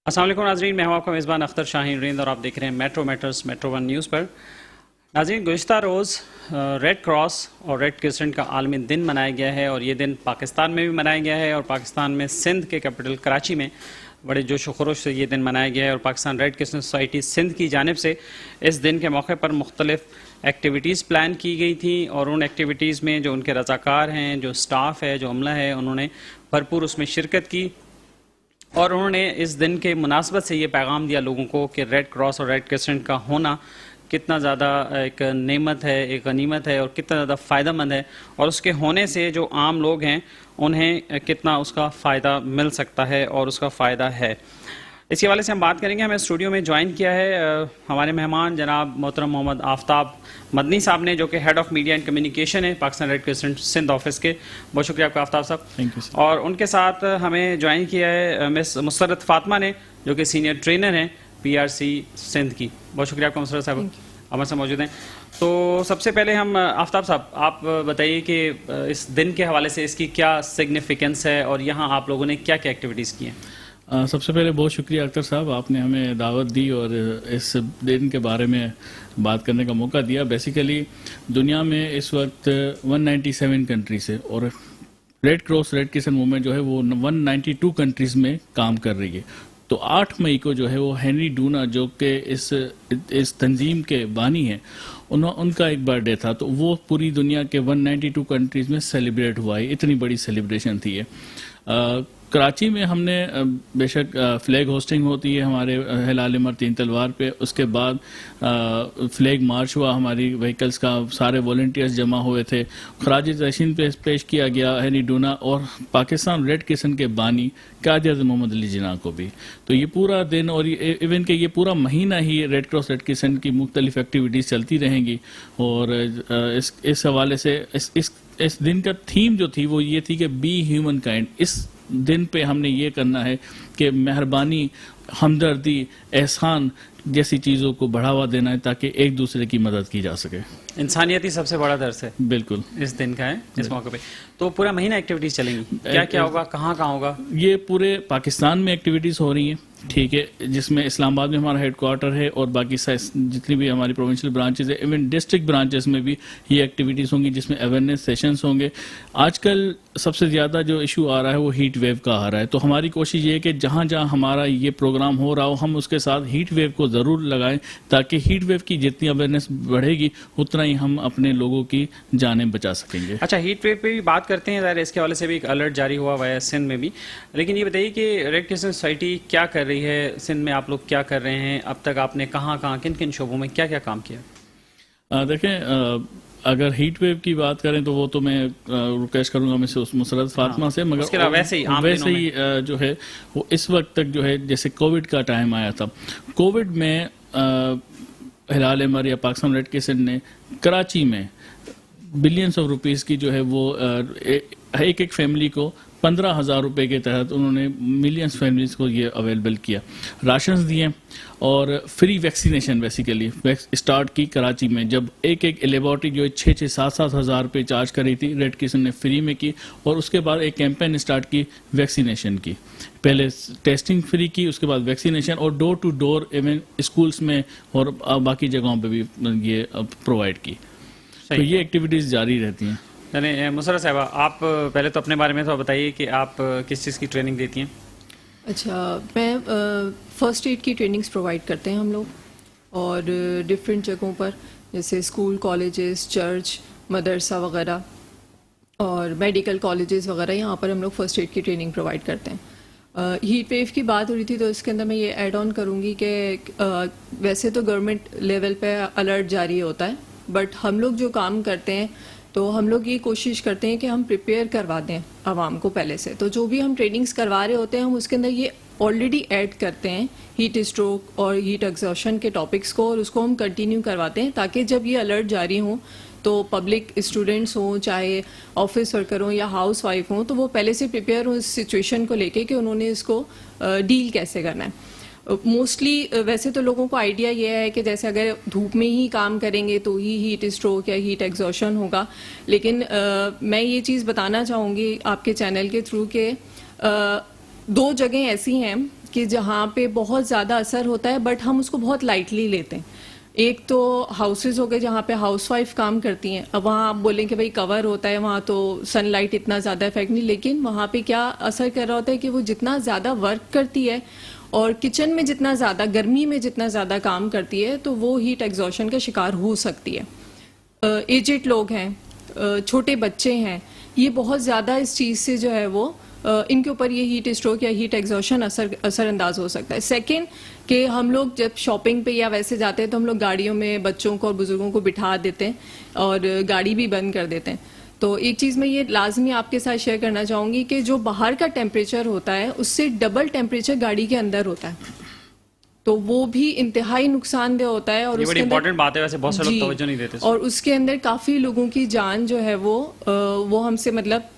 السلام علیکم ناظرین، میں ہوں آپ کا میزبان اختر شاہین ریند اور آپ دیکھ رہے ہیں metro meters metro one news پر۔ ناظرین، گزشتہ روز ریڈ کراس اور ریڈ کرسنٹ کا عالمی دن منایا گیا ہے اور یہ دن پاکستان میں بھی منایا گیا ہے اور پاکستان میں سندھ کے کیپٹل کراچی میں بڑے جوش و خروش سے یہ دن منایا گیا ہے اور Pakistan Red crescent society Sindh کی جانب سے اس دن کے موقع پر مختلف ایکٹیویٹیز پلان کی گئی تھیں اور ان ایکٹیویٹیز میں جو ان کے رضاکار ہیں، جو سٹاف ہے، جو عملہ ہے، انہوں نے بھرپور اس میں شرکت کی اور انہوں نے اس دن کے مناسبت سے یہ پیغام دیا لوگوں کو کہ ریڈ کراس اور ریڈ کرسنٹ کا ہونا کتنا زیادہ ایک نعمت ہے، ایک غنیمت ہے اور کتنا زیادہ فائدہ مند ہے اور اس کے ہونے سے جو عام لوگ ہیں انہیں کتنا اس کا فائدہ مل سکتا ہے اور اس کا فائدہ ہے۔ اس کے حوالے سے ہم بات کریں گے۔ ہمیں اسٹوڈیو میں جوائن کیا ہے ہمارے مہمان جناب محترم محمد آفتاب مدنی صاحب نے، جو کہ head of media and communication ہے Pakistan Red Crescent Sindh office کے۔ بہت شکریہ آپ کا آفتاب صاحب۔ اور ان کے ساتھ ہمیں جوائن کیا ہے مس مسرت فاطمہ نے، جو کہ سینئر ٹرینر ہیں PRC سندھ کی۔ بہت شکریہ آپ کا مسرت صاحب، ہمارے ساتھ موجود ہیں۔ تو سب سے پہلے ہم آفتاب صاحب آپ بتائیے کہ اس دن کے حوالے سے اس کی کیا سگنیفیکنس ہے اور یہاں آپ لوگوں نے کیا کیا ایکٹیویٹیز کی ہیں؟ سب سے پہلے بہت شکریہ اختر صاحب، آپ نے ہمیں دعوت دی اور اس دن کے بارے میں بات کرنے کا موقع دیا۔ بیسیکلی دنیا میں اس وقت 197 کنٹریز ہے اور red cross red crescent movement جو ہے وہ 192 کنٹریز میں کام کر رہی ہے۔ تو 8 مئی کو جو ہے وہ ہینری ڈونا، جو کہ اس تنظیم کے بانی ہیں، ان کا ایک برتھ ڈے تھا، تو وہ پوری دنیا کے 192 کنٹریز میں سیلیبریٹ ہوا ہے۔ اتنی بڑی سیلیبریشن تھی یہ۔ کراچی میں ہم نے بے شک فلیگ ہوسٹنگ ہوتی ہے ہمارے ہلال احمر تین تلوار پہ، اس کے بعد فلیگ مارچ ہوا ہماری وہیکلز کا، سارے والنٹیئرز جمع ہوئے تھے، خراج تحسین پیش کیا گیا ہینری ڈونا اور پاکستان ریڈ کرسنٹ کے بانی قائد اعظم محمد علی جناح کو بھی۔ تو یہ پورا دن اور ایون کہ یہ پورا مہینہ ہی ریڈ کراس ریڈ کرسنٹ کی مختلف ایکٹیویٹیز چلتی رہیں گی۔ اور اس حوالے سے اس دن کا تھیم جو تھی وہ یہ تھی کہ بی ہیومن کائنڈ۔ اس دن پہ ہم نے یہ کرنا ہے کہ مہربانی، ہمدردی، احسان جیسی چیزوں کو بڑھاوا دینا ہے تاکہ ایک دوسرے کی مدد کی جا سکے۔ انسانیت ہی سب سے بڑا درس ہے بالکل اس دن کا ہے اس موقع پہ۔ تو پورا مہینہ ایکٹیویٹیز چلیں گی، کیا کیا ہوگا، کہاں کہاں ہوگا؟ یہ پورے پاکستان میں ایکٹیویٹیز ہو رہی ہیں، ٹھیک ہے، جس میں اسلام آباد میں ہمارا ہیڈ کوارٹر ہے اور باقی جتنی بھی ہماری پروونشل برانچز ہیں، ایون ڈسٹرکٹ برانچز میں بھی یہ ایکٹیویٹیز ہوں گی جس میں اویئرنیس سیشنز ہوں گے۔ آج کل سب سے زیادہ جو ایشو آ رہا ہے وہ ہیٹ ویو کا آ رہا ہے، تو ہماری کوشش یہ ہے کہ جہاں جہاں ہمارا یہ پروگرام ہو رہا ہو ہم اس کے ساتھ ہیٹ ویو کو ضرور لگائیں تاکہ ہیٹ ویو کی جتنی اویئرنیس بڑھے گی اتنا ہی ہم اپنے لوگوں کی جانیں بچا سکیں گے۔ اچھا، ہیٹ ویو پہ بھی بات کرتے ہیں، ظاہر اس کے حوالے سے بھی ایک الرٹ جاری ہوا ہوا ہے سندھ میں بھی، لیکن یہ بتائیے کہ ریڈ کرسنٹ سوسائٹی کیا کر رہی ہے سندھ میں؟ آپ لوگ کیا کر رہے ہیں اب تک؟ آپ نے کہاں کہاں کن کن شعبوں میں کیا کیا کام کیا؟ دیکھیں، اگر ہیٹ ویو کی بات کریں تو وہ تو میں ریکویسٹ کروں گا مسرت فاطمہ سے، مگر ویسے ہی جو ہے وہ اس وقت تک جو ہے جیسے کووڈ کا ٹائم آیا تھا، کووڈ میں ہلال احمر یا پاکستان ریڈ کرسنٹ نے کراچی میں بلینس آف روپیز کی جو ہے وہ ایک فیملی کو 15,000 روپے کے تحت انہوں نے ملینس فیملیز کو یہ اویلیبل کیا، راشنز دیے اور فری ویکسینیشن بیسیکلی اسٹارٹ کی کراچی میں۔ جب ایک لیبارٹری جو 6-7 ہزار روپے چارج کر رہی تھی، ریڈ کرسنٹ نے فری میں کی اور اس کے بعد ایک کیمپین اسٹارٹ کی ویکسینیشن کی، پہلے ٹیسٹنگ فری کی، اس کے بعد ویکسینیشن اور ڈور ٹو ڈور ایون اسکولس میں اور باقی جگہوں پہ بھی یہ پرووائڈ کی۔ تو یہ ایکٹیویٹیز جاری رہتی ہیں۔ یعنی مسرت صاحبہ، آپ پہلے تو اپنے بارے میں تو بتائیے کہ آپ کس چیز کی ٹریننگ دیتی ہیں؟ اچھا، میں فرسٹ ایڈ کی ٹریننگز پرووائڈ کرتے ہیں ہم لوگ، اور ڈفرینٹ جگہوں پر جیسے اسکول، کالجز، چرچ، مدرسہ وغیرہ اور میڈیکل کالجز وغیرہ، یہاں پر ہم لوگ فرسٹ ایڈ کی ٹریننگ پرووائڈ کرتے ہیں۔ ہیٹ ویو کی بات ہو رہی تھی تو اس کے اندر میں یہ ایڈ آن کروں گی کہ ویسے تو گورنمنٹ لیول پہ الرٹ جاری ہوتا ہے، بٹ ہم لوگ جو کام کرتے ہیں تو ہم لوگ یہ کوشش کرتے ہیں کہ ہم پریپیئر کروا دیں عوام کو پہلے سے۔ تو جو بھی ہم ٹریننگز کروا رہے ہوتے ہیں ہم اس کے اندر یہ آلریڈی ایڈ کرتے ہیں ہیٹ اسٹروک اور ہیٹ ایگزاشن کے ٹاپکس کو، اور اس کو ہم کنٹینیو کرواتے ہیں تاکہ جب یہ الرٹ جاری ہوں تو پبلک اسٹوڈنٹس ہوں، چاہے آفس ورکر ہوں یا ہاؤس وائف ہوں، تو وہ پہلے سے پریپیئر ہوں اس سچویشن کو لے کے کہ انہوں نے اس کو ڈیل کیسے کرنا ہے۔ موسٹلی ویسے تو لوگوں کو آئیڈیا یہ ہے کہ جیسے اگر دھوپ میں ہی کام کریں گے تو ہی ہیٹ اسٹروک یا ہیٹ ایگزاشن ہوگا، لیکن میں یہ چیز بتانا چاہوں گی آپ کے چینل کے تھرو کہ 2 جگہیں ایسی ہیں کہ جہاں پہ بہت زیادہ اثر ہوتا ہے بٹ ہم اس کو بہت لائٹلی لیتے ہیں. ایک تو ہاؤسز ہو گئے جہاں پہ ہاؤس وائف کام کرتی ہیں. اب وہاں آپ بولیں کہ بھائی کور ہوتا ہے, وہاں تو سن لائٹ اتنا زیادہ افیکٹ نہیں, لیکن وہاں پہ کیا اثر کر رہا ہوتا ہے کہ وہ جتنا زیادہ ورک کرتی ہے اور کچن میں جتنا زیادہ گرمی میں جتنا زیادہ کام کرتی ہے تو وہ ہیٹ ایگزوشن کا شکار ہو سکتی ہے. ایجڈ لوگ ہیں, چھوٹے بچے ہیں, یہ بہت زیادہ اس چیز سے جو ہے وہ ان کے اوپر یہ ہیٹ اسٹروک یا ہیٹ ایگزوشن اثر انداز ہو سکتا ہے. سیکنڈ کہ ہم لوگ جب شاپنگ پہ یا ویسے جاتے ہیں تو ہم لوگ گاڑیوں میں بچوں کو اور بزرگوں کو بٹھا دیتے ہیں اور گاڑی بھی بند کر دیتے ہیں. تو ایک چیز میں یہ لازمی آپ کے ساتھ شیئر کرنا چاہوں گی کہ جو باہر کا ٹیمپریچر ہوتا ہے اس سے ڈبل ٹیمپریچر گاڑی کے اندر ہوتا ہے, تو وہ بھی انتہائی نقصان دہ ہوتا ہے. اور یہ بڑی امپورٹنٹ بات ہے, ویسے بہت سے لوگ توجہ نہیں دیتے. اور اس کے اندر کافی لوگوں کی جان جو ہے وہ ہم سے مطلب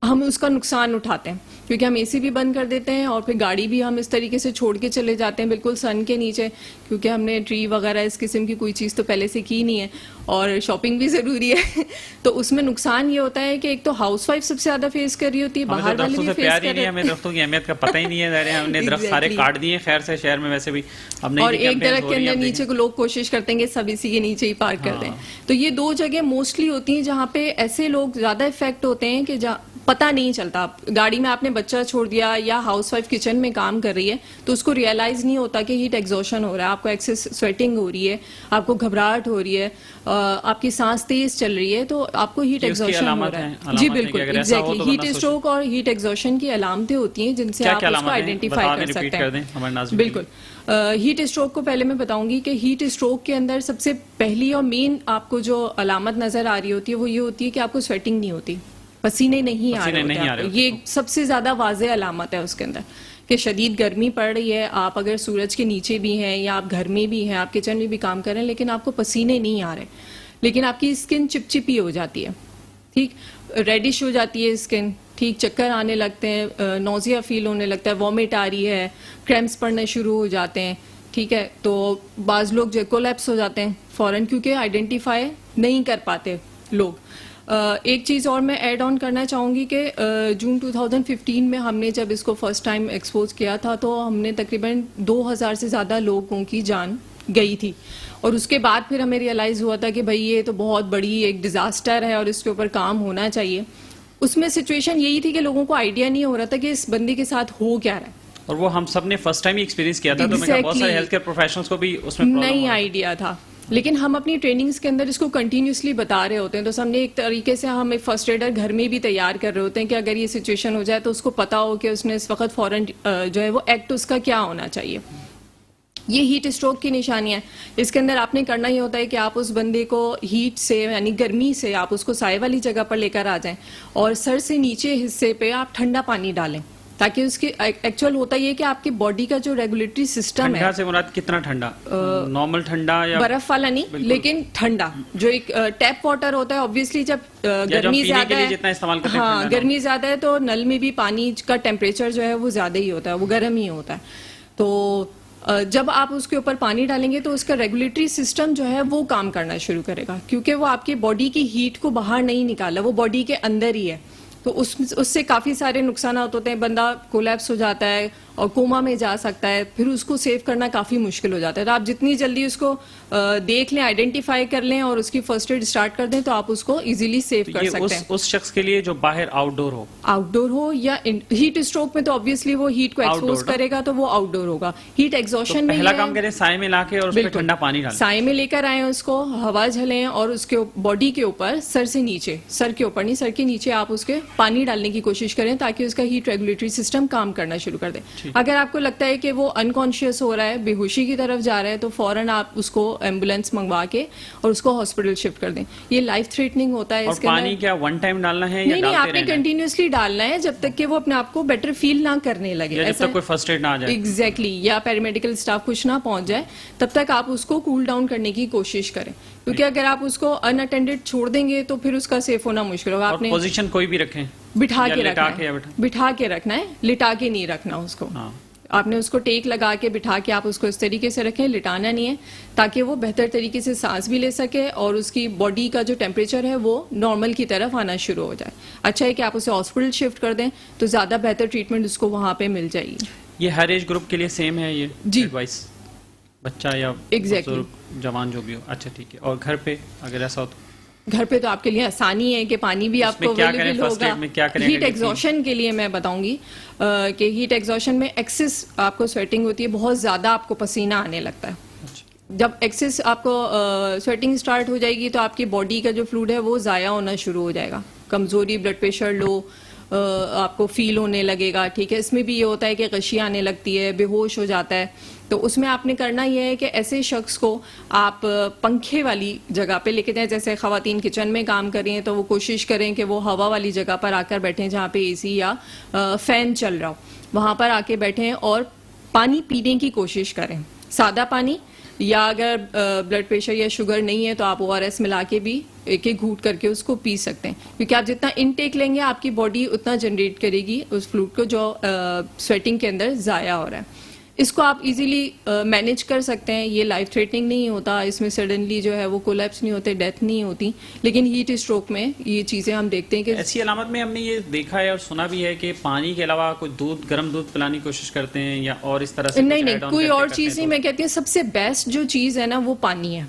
ہم اس کا نقصان اٹھاتے ہیں کیونکہ ہم اے سی بھی بند کر دیتے ہیں اور پھر گاڑی بھی ہم اس طریقے سے چھوڑ کے چلے جاتے ہیں بالکل سن کے نیچے, کیونکہ ہم نے ٹری وغیرہ اس قسم کی کوئی چیز تو پہلے سے کی نہیں ہے اور شاپنگ بھی ضروری ہے. تو اس میں نقصان یہ ہوتا ہے کہ ایک تو ہاؤس وائف سب سے زیادہ فیس کر رہی ہوتی ہے, باہر والے بھی فیس کر رہے ہیں. ہمیں درختوں کی اہمیت کا پتہ ہی نہیں ہے, ہم نے درخت سارے کاٹ دیے خیر سے شہر میں ویسے بھی. اور ایک درخت کے اندر نیچے کو لوگ کوشش کرتے ہیں کہ سب اسی کے نیچے ہی پارک کر دیں. تو یہ دو جگہ موسٹلی ہوتی ہیں جہاں پہ ایسے لوگ زیادہ افیکٹ ہوتے ہیں کہ پتہ نہیں چلتا. گاڑی میں آپ نے بچہ چھوڑ دیا یا ہاؤس وائف کچن میں کام کر رہی ہے تو اس کو ریئلائز نہیں ہوتا کہ ہیٹ ایگزوشن ہو رہا ہے, آپ کو ایکسس سویٹنگ ہو رہی ہے, آپ کو گھبراہٹ ہو رہی ہے, آپ کی سانس تیز چل رہی ہے, تو آپ کو ہیٹ ایگزوشن ہو رہا ہے. جی بالکل ایگزیکٹلی, ہیٹ اسٹروک اور ہیٹ ایگزوشن کی علامتیں ہوتی ہیں جن سے آپ اس کو آئیڈینٹیفائی کر سکتے ہیں. بالکل, ہیٹ اسٹروک کو پہلے میں بتاؤں گی کہ ہیٹ اسٹروک کے اندر سب سے پہلی اور مین آپ کو جو علامت نظر آ رہی ہوتی ہے وہ یہ ہوتی ہے کہ آپ کو سویٹنگ نہیں ہوتی, پسینے نہیں آ رہے. یہ سب سے زیادہ واضح علامت ہے اس کے اندر کہ شدید گرمی پڑ رہی ہے, آپ اگر سورج کے نیچے بھی ہیں یا آپ گھر میں بھی ہیں, آپ کچن میں بھی کام کر رہے ہیں, لیکن آپ کو پسینے نہیں آ رہے, لیکن آپ کی اسکن چپچپی ہو جاتی ہے, ٹھیک, ریڈش ہو جاتی ہے اسکن, ٹھیک, چکر آنے لگتے ہیں, نوزیا فیل ہونے لگتا ہے, وامٹ آ رہی ہے, کریمپس پڑنے شروع ہو جاتے ہیں, ٹھیک ہے. تو بعض لوگ جو کولیپس ہو جاتے ہیں فوراً کیونکہ آئیڈینٹیفائی نہیں کر پاتے لوگ. ایک چیز اور میں ایڈ آن کرنا چاہوں گی کہ جون 2015 میں ہم نے جب اس کو فرسٹ ٹائم ایکسپوز کیا تھا تو ہم نے تقریباً 2000 سے زیادہ لوگوں کی جان گئی تھی, اور اس کے بعد پھر ہمیں ریئلائز ہوا تھا کہ بھائی یہ تو بہت بڑی ایک ڈیزاسٹر ہے اور اس کے اوپر کام ہونا چاہیے. اس میں سچویشن یہی تھی کہ لوگوں کو آئیڈیا نہیں ہو رہا تھا کہ اس بندے کے ساتھ ہو کیا رہا ہے, اور وہ ہم سب نے فرسٹ ٹائم ایکسپیرینس کیا تھا. تو میں بہت سارے ہیلتھ کیئر پروفیشنلز کو بھی اس میں نہیں آئیڈیا تھا, لیکن ہم اپنی ٹریننگز کے اندر اس کو کنٹینیوسلی بتا رہے ہوتے ہیں. تو ہم نے ایک طریقے سے ہم ایک فرسٹ ایڈر گھر میں بھی تیار کر رہے ہوتے ہیں کہ اگر یہ سچویشن ہو جائے تو اس کو پتا ہو کہ اس نے اس وقت فوراً جو ہے وہ ایکٹ اس کا کیا ہونا چاہیے. یہ ہیٹ اسٹروک کی نشانیاں ہیں. اس کے اندر آپ نے کرنا یہ ہوتا ہے کہ آپ اس بندے کو ہیٹ سے یعنی گرمی سے آپ اس کو سائے والی جگہ پر لے کر آ جائیں اور سر سے نیچے حصے پہ آپ ٹھنڈا پانی ڈالیں تاکہ اس کی ایکچوئل ہوتا یہ کہ آپ کی باڈی کا جو ریگولیٹری سسٹم ہے. ٹھنڈا سے مراد کتنا ٹھنڈا؟ نارمل ٹھنڈا یا برف والا نہیں, لیکن ٹھنڈا جو ایک ٹیپ واٹر ہوتا ہے. اوبویسلی جب گرمی زیادہ ہے, ہاں گرمی زیادہ ہے تو نل میں بھی پانی کا ٹیمپریچر جو ہے وہ زیادہ ہی ہوتا ہے, وہ گرم ہی ہوتا ہے. تو جب آپ اس کے اوپر پانی ڈالیں گے تو اس کا ریگولیٹری سسٹم جو ہے وہ کام کرنا شروع کرے گا, کیونکہ وہ آپ کی باڈی کی ہیٹ کو باہر نہیں نکالا, وہ باڈی کے اندر ہی ہے. تو اس سے کافی سارے نقصانات ہوتے ہیں. بندہ کولیپس ہو جاتا ہے اور کوما میں جا سکتا ہے, پھر اس کو سیو کرنا کافی مشکل ہو جاتا ہے. تو آپ جتنی جلدی اس کو دیکھ لیں, آئیڈینٹیفائی کر لیں اور اس کی فرسٹ ایڈ اسٹارٹ کر دیں تو آپ اس کو ایزیلی سیو کر سکتے ہیں. اس شخص کے لیے جو باہر آؤٹ ڈور ہو یا ہیٹ اسٹروک میں تو obviously وہ ہیٹ کو ایکسپوز کرے گا تو وہ آؤٹ ڈور ہوگا. ہیٹ ایگزوشن میں پہلا کام کریں سائے میں لا کے اور اس پہ ٹھنڈا پانی ڈالیں, سائے میں لے کر آئیں, اس کو ہوا جھلیں اور اس کے باڈی کے اوپر سر سے نیچے, سر کے اوپر نہیں سر کے نیچے آپ اس کے پانی ڈالنے کی کوشش کریں تاکہ اس کا ہیٹ ریگولیٹری سسٹم کام کرنا شروع کر دے. اگر آپ کو لگتا ہے کہ وہ انکانشیس ہو رہا ہے, بے ہوشی کی طرف جا رہا ہے, تو فوراً آپ اس کو ایمبولینس منگوا کے اور اس کو ہاسپٹل شفٹ کر دیں. یہ لائف تھریٹنگ ہوتا ہے. اس کے پانی کیا ون ٹائم ڈالنا ہے؟ نہیں, آپ نے کنٹینیوسلی ڈالنا ہے جب تک کہ وہ اپنے آپ کو بیٹر فیل نہ کرنے لگے, جب تک کوئی فرسٹ ایڈ نہ آ جائے. ایگزیکٹلی, یا پیرامیڈیکل اسٹاف کچھ نہ پہنچ جائے تب تک آپ اس کو کول ڈاؤن کرنے کی کوشش کریں, کیونکہ اگر آپ اس کو ان اٹینڈڈ چھوڑ دیں گے تو پھر اس کا سیف ہونا مشکل ہوگا. آپ نے پوزیشن کوئی بھی رکھیں, بٹھا کے رکھنا ہے, لٹا کے نہیں رکھنا اس کو. آپ نے اس کو ٹیک لگا کے بٹھا کے آپ اس کو اس طریقے سے رکھیں, لٹانا نہیں ہے, تاکہ وہ بہتر طریقے سے سانس بھی لے سکے اور اس کی باڈی کا جو ٹیمپریچر ہے وہ نارمل کی طرف آنا شروع ہو جائے. اچھا ہے کہ آپ اسے ہاسپٹل شفٹ کر دیں تو زیادہ بہتر ٹریٹمنٹ اس کو وہاں پہ مل جائے گی. یہ ہر ایج گروپ کے لیے سیم ہے یہ جی. ایڈوائس, بچہ یا Exactly. بزرگ جوان جو بھی ہو؟ اچھا ٹھیک ہے. اور گھر پہ اگر ایسا ہو تو گھر پہ تو آپ کے لیے آسانی ہے کہ پانی بھی آپ کو اویلیبل ہوگا. ہیٹ ایگزوشن کے لیے میں بتاؤں گی کہ ہیٹ ایگزوشن میں ایکسس آپ کو سویٹنگ ہوتی ہے, بہت زیادہ آپ کو پسینہ آنے لگتا ہے. جب ایکسس آپ کو سویٹنگ اسٹارٹ ہو جائے گی تو آپ کی باڈی کا جو فلوئڈ ہے وہ ضائع ہونا شروع ہو جائے گا, کمزوری, بلڈ پریشر لو آپ کو فیل ہونے لگے گا. ٹھیک ہے, اس میں بھی یہ ہوتا ہے کہ غشی آنے لگتی ہے, بے ہوش ہو جاتا ہے. تو اس میں آپ نے کرنا یہ ہے کہ ایسے شخص کو آپ پنکھے والی جگہ پہ لے کے جائیں. جیسے خواتین کچن میں کام کر رہی ہیں تو وہ کوشش کریں کہ وہ ہوا والی جگہ پر آ کر بیٹھیں جہاں پہ اے سی یا فین چل رہا ہو, وہاں پر آ کے بیٹھیں اور پانی پینے کی کوشش کریں, سادہ پانی, یا اگر بلڈ پریشر یا شوگر نہیں ہے تو آپ او آر ایس ملا کے بھی ایک ایک گھونٹ کر کے اس کو پی سکتے ہیں. کیونکہ آپ جتنا انٹیک لیں گے آپ کی باڈی اتنا جنریٹ کرے گی اس فلوئڈ کو جو سویٹنگ کے اندر ضائع ہو رہا ہے. اس کو آپ ایزیلی مینیج کر سکتے ہیں, یہ لائف تھریٹنگ نہیں ہوتا, اس میں سڈنلی جو ہے وہ کولیپس نہیں ہوتے, ڈیتھ نہیں ہوتی. لیکن ہیٹ اسٹروک میں یہ چیزیں ہم دیکھتے ہیں کہ ایسی علامت میں ہم نے یہ دیکھا ہے اور سنا بھی ہے کہ پانی کے علاوہ کوئی دودھ, گرم دودھ پلانے کی کوشش کرتے ہیں یا اور اس طرح سے نہیں کوئی اور چیز نہیں. میں کہتی ہوں سب سے بیسٹ جو چیز ہے نا وہ پانی ہے,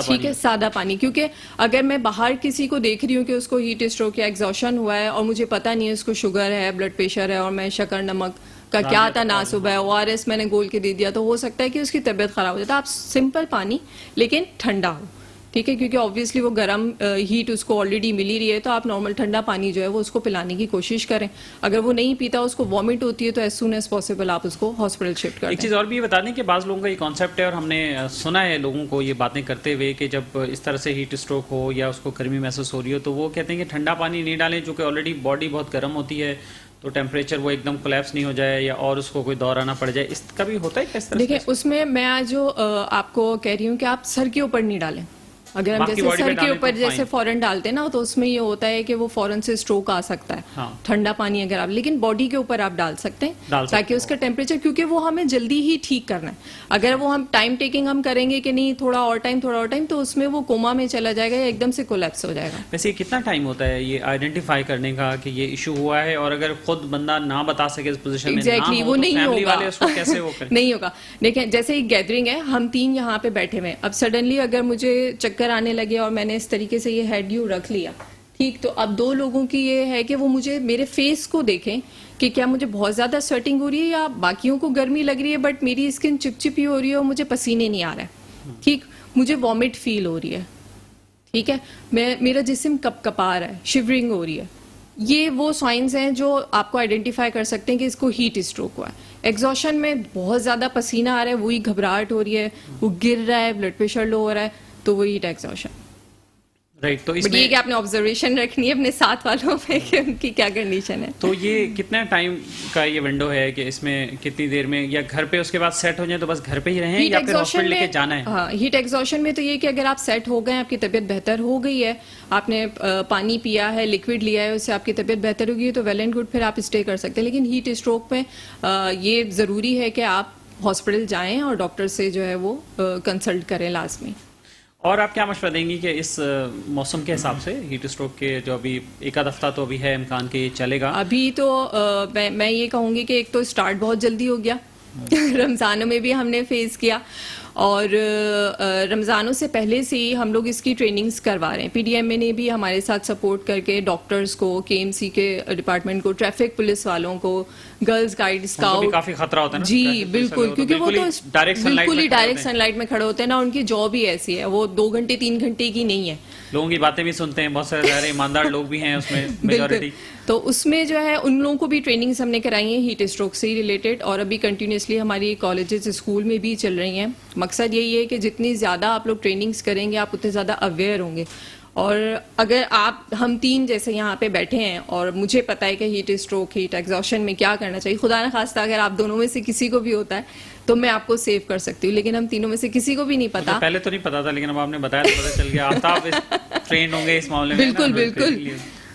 ٹھیک ہے, سادہ پانی. کیونکہ اگر میں باہر کسی کو دیکھ رہی ہوں کہ اس کو ہیٹ اسٹروک یا ایگزوشن ہوا ہے اور مجھے پتا نہیں ہے اس کو شوگر ہے, بلڈ پریشر ہے, اور میں شکر نمک کا کیا تناسب ہے, او آر ایس میں نے گول کے دے دیا, تو ہو سکتا ہے کہ اس کی طبیعت خراب ہو جاتا ہے. آپ سمپل پانی لیکن ٹھنڈا ہو, ٹھیک ہے, کیونکہ آبویسلی وہ گرم ہیٹ اس کو آلریڈی مل ہی رہی ہے, تو آپ نارمل ٹھنڈا پانی جو ہے وہ اس کو پلانے کی کوشش کریں. اگر وہ نہیں پیتا, اس کو وامٹ ہوتی ہے, تو ایز سون ایز پاسبل آپ اس کو ہاسپٹل شفٹ کر دیں. ایک چیز اور بھی بتا دیں کہ بعض لوگوں کا یہ کانسیپٹ ہے اور ہم نے سنا ہے لوگوں کو یہ باتیں کرتے ہوئے کہ جب اس طرح سے ہیٹ اسٹروک ہو یا اس کو گرمی محسوس ہو رہی ہو تو وہ کہتے ہیں کہ ٹھنڈا پانی نہیں ڈالیں, چونکہ آلریڈی باڈی بہت گرم ہوتی ہے تو ٹیمپریچر وہ ایک دم کولیپس نہیں ہو جائے یا اور اس کو کوئی دور آنا پڑ جائے. اس کا بھی ہوتا ہے کس طرح؟ دیکھیں اس میں آج جو آپ کو کہہ رہی ہوں کہ آپ سر کے اوپر نہیں ڈالیں. اگر ہم جیسے سر کے اوپر جیسے فوراً ڈالتے ہیں نا, تو اس میں یہ ہوتا ہے کہ وہ فوراً سے اسٹروک آ سکتا ہے, ٹھنڈا پانی اگر آپ, لیکن باڈی کے اوپر آپ ڈال سکتے ہیں تاکہ اس کا ٹیمپریچر, کیونکہ وہ ہمیں جلدی ہی ٹھیک کرنا ہے. اگر وہ ہم ٹائم ٹیکنگ ہم کریں گے کہ نہیں تھوڑا اور ٹائم, تو اس میں وہ کوما میں چلا جائے گا یا ایک دم سے کولیپس ہو جائے گا. ویسے کتنا ٹائم ہوتا ہے یہ آئیڈینٹیفائی کرنے کا کہ یہ ایشو ہوا ہے, اور اگر خود بندہ نہ بتا سکے اس پوزیشن میں ایگزیکٹلی وہ نہیں ہوگا, کیسے وہ کریں؟ نہیں ہوگا. دیکھیں جیسے ایک گیدرنگ ہے, ہم 3 یہاں پہ بیٹھے ہوئے, اب سڈنلی اگر مجھے چکر آنے لگے اور میں نے اس طریقے سے یہ ہیڈ یو رکھ لیا, ٹھیک, تو اب 2 لوگوں کی یہ ہے کہ وہ مجھے میرے فیس کو دیکھیں کہ کیا مجھے بہت زیادہ سویٹنگ ہو رہی ہے یا باقیوں کو گرمی لگ رہی ہے بٹ میری اسکن چپچپی ہو رہی ہے اور مجھے پسینے نہیں آ رہے ہیں, ٹھیک, مجھے وامٹ فیل ہو رہی ہے, ٹھیک ہے, میرا جسم کپ کپا رہا ہے, شیورنگ ہو رہی ہے. یہ وہ سائنز ہیں جو آپ کو آئیڈینٹیفائی کر سکتے ہیں کہ اس کو ہیٹ اسٹروک ہوا ہے. ایگزوشن میں بہت زیادہ پسینہ آ رہا ہے, وہی گھبراہٹ ہو رہی ہے, وہ گر رہا ہے, بلڈ پریشر لو ہو رہا ہے, تو وہی ہیٹ ایگزوشن. رائٹ, تو اس میں یہ کہ آپ نے آبزرویشن رکھنی ہے اپنے ساتھ والوں پہ کہ ان کی کیا کنڈیشن ہے. تو یہ کتنا ٹائم کا یہ ونڈو ہے کہ اس میں کتنی دیر میں, یا گھر پہ اس کے بعد سیٹ ہو جائیں تو بس گھر پہ ہی رہیں یا پھر ہاسپٹل لے کے جانا ہے؟ ہاں, ہیٹ ایگزوشن میں تو یہ کہ اگر آپ سیٹ ہو گئے, آپ کی طبیعت بہتر ہو گئی ہے, آپ نے پانی پیا ہے, لکوڈ لیا ہے, اس سے آپ کی طبیعت بہتر ہوگی تو ویل اینڈ گڈ, پھر آپ اسٹے کر سکتے ہیں. لیکن ہیٹ اسٹروک میں یہ ضروری ہے کہ آپ ہاسپٹل جائیں اور ڈاکٹر سے جو ہے وہ کنسلٹ کریں لازمی. اور آپ کیا مشورہ دیں گی کہ اس موسم کے حساب سے ہیٹ اسٹروک کے جو ابھی ایک آدھ ہفتہ تو ابھی ہے امکان کہ چلے گا, ابھی تو میں یہ کہوں گی کہ ایک تو اسٹارٹ بہت جلدی ہو گیا, رمضانوں میں بھی ہم نے فیس کیا, اور رمضانوں سے پہلے سے ہی ہم لوگ اس کی ٹریننگز کروا رہے ہیں. پی ڈی ایم اے نے بھی ہمارے ساتھ سپورٹ کر کے ڈاکٹرز کو, کے ایم سی کے ڈپارٹمنٹ کو, ٹریفک پولیس والوں کو, گرلز گائیڈ اسکاؤٹ, کافی خطرہ ہوتا ہے نا. جی بالکل, کیونکہ وہ تو بالکل ہی ڈائریکٹ سن لائٹ میں کھڑے ہوتے ہیں نا, ان کی جاب ہی ایسی ہے, وہ 2 گھنٹے 3 گھنٹے کی نہیں ہے. لوگوں کی باتیں بھی سنتے ہیں, بہت سارے ایماندار لوگ بھی ہیں اس میں میجورٹی. تو اس میں جو ہے ان لوگوں کو بھی ٹریننگز ہم نے کرائی ہیں ہیٹ اسٹروک سے ریلیٹڈ, اور ابھی کنٹینیوسلی ہماری کالجز اسکول میں بھی چل رہی ہیں. مقصد یہی ہے کہ جتنی زیادہ آپ لوگ ٹریننگز کریں گے آپ اتنے زیادہ اویئر ہوں گے. اور اگر ہم 3 جیسے یہاں پہ بیٹھے ہیں اور مجھے پتا ہے کہ ہیٹ اسٹروک, ہیٹ ایگزوشن میں کیا کرنا چاہیے, خدا نہ خواستہ اگر آپ دونوں میں سے کسی کو بھی ہوتا ہے تو میں آپ کو سیو کر سکتی ہوں, لیکن ہم تینوں میں سے کسی کو بھی نہیں پتا. پہلے تو نہیں پتا تھا, لیکن اب آپ نے بتایا تو پتا چل گیا. آفتاب ٹرینڈ ہوں گے اس معاملے میں. بالکل بالکل.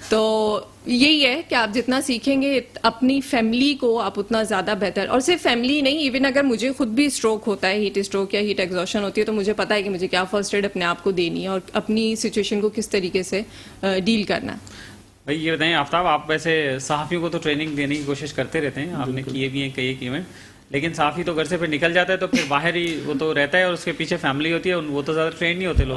تو یہی ہے کہ آپ جتنا سیکھیں گے اپنی فیملی کو آپ اتنا زیادہ بہتر, اور صرف فیملی نہیں, ایون اگر مجھے خود بھی اسٹروک ہوتا ہے, ہیٹ اسٹروک یا ہیٹ ایگزوشن ہوتی ہے, تو مجھے پتا ہے کہ مجھے کیا فرسٹ ایڈ اپنے آپ کو دینی ہے اور اپنی سچویشن کو کس طریقے سے ڈیل کرنا ہے. بھائی یہ بتائیں آفتاب، آپ ویسے صحافیوں کو تو ٹریننگ دینے کی کوشش کرتے رہتے ہیں، آپ نے کیے بھی ہیں کئی ایک ایونٹ، لیکن صحافی تو گھر سے پھر نکل جاتا ہے تو پھر باہر ہی وہ تو رہتا ہے اور اس کے پیچھے فیملی ہوتی ہے، وہ تو زیادہ ٹرین نہیں ہوتے لوگ،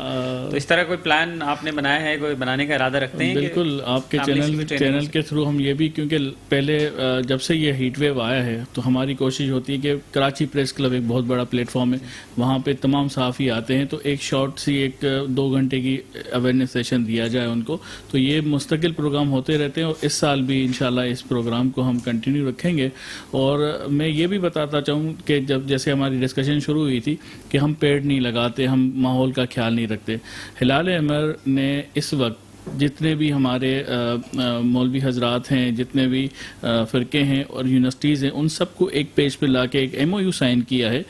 تو اس طرح کوئی پلان آپ نے بنایا ہے، کوئی بنانے کا ارادہ رکھتے ہیں؟ بالکل آپ کے چینل کے تھرو ہم یہ بھی، کیونکہ پہلے جب سے یہ ہیٹ ویو آیا ہے تو ہماری کوشش ہوتی ہے کہ کراچی پریس کلب ایک بہت بڑا پلیٹ فارم ہے، وہاں پہ تمام صحافی آتے ہیں تو ایک شارٹ سی 1-2 گھنٹے کی اویئرنیس سیشن دیا جائے ان کو، تو یہ مستقل پروگرام ہوتے رہتے ہیں اور اس سال بھی انشاءاللہ اس پروگرام کو ہم کنٹینیو رکھیں گے۔ اور میں یہ بھی بتاتا چاہوں کہ جب جیسے ہماری ڈسکشن شروع ہوئی تھی کہ ہم پیڑ نہیں لگاتے، ہم ماحول کا خیال نہیں رکھتے، ہلال احمر نے اس وقت جتنے بھی ہمارے مولوی حضرات ہیں، جتنے بھی فرقے ہیں اور یونیورسٹیز ہیں، ان سب کو ایک پیج پہ لا کے ایک MOU سائن کیا ہے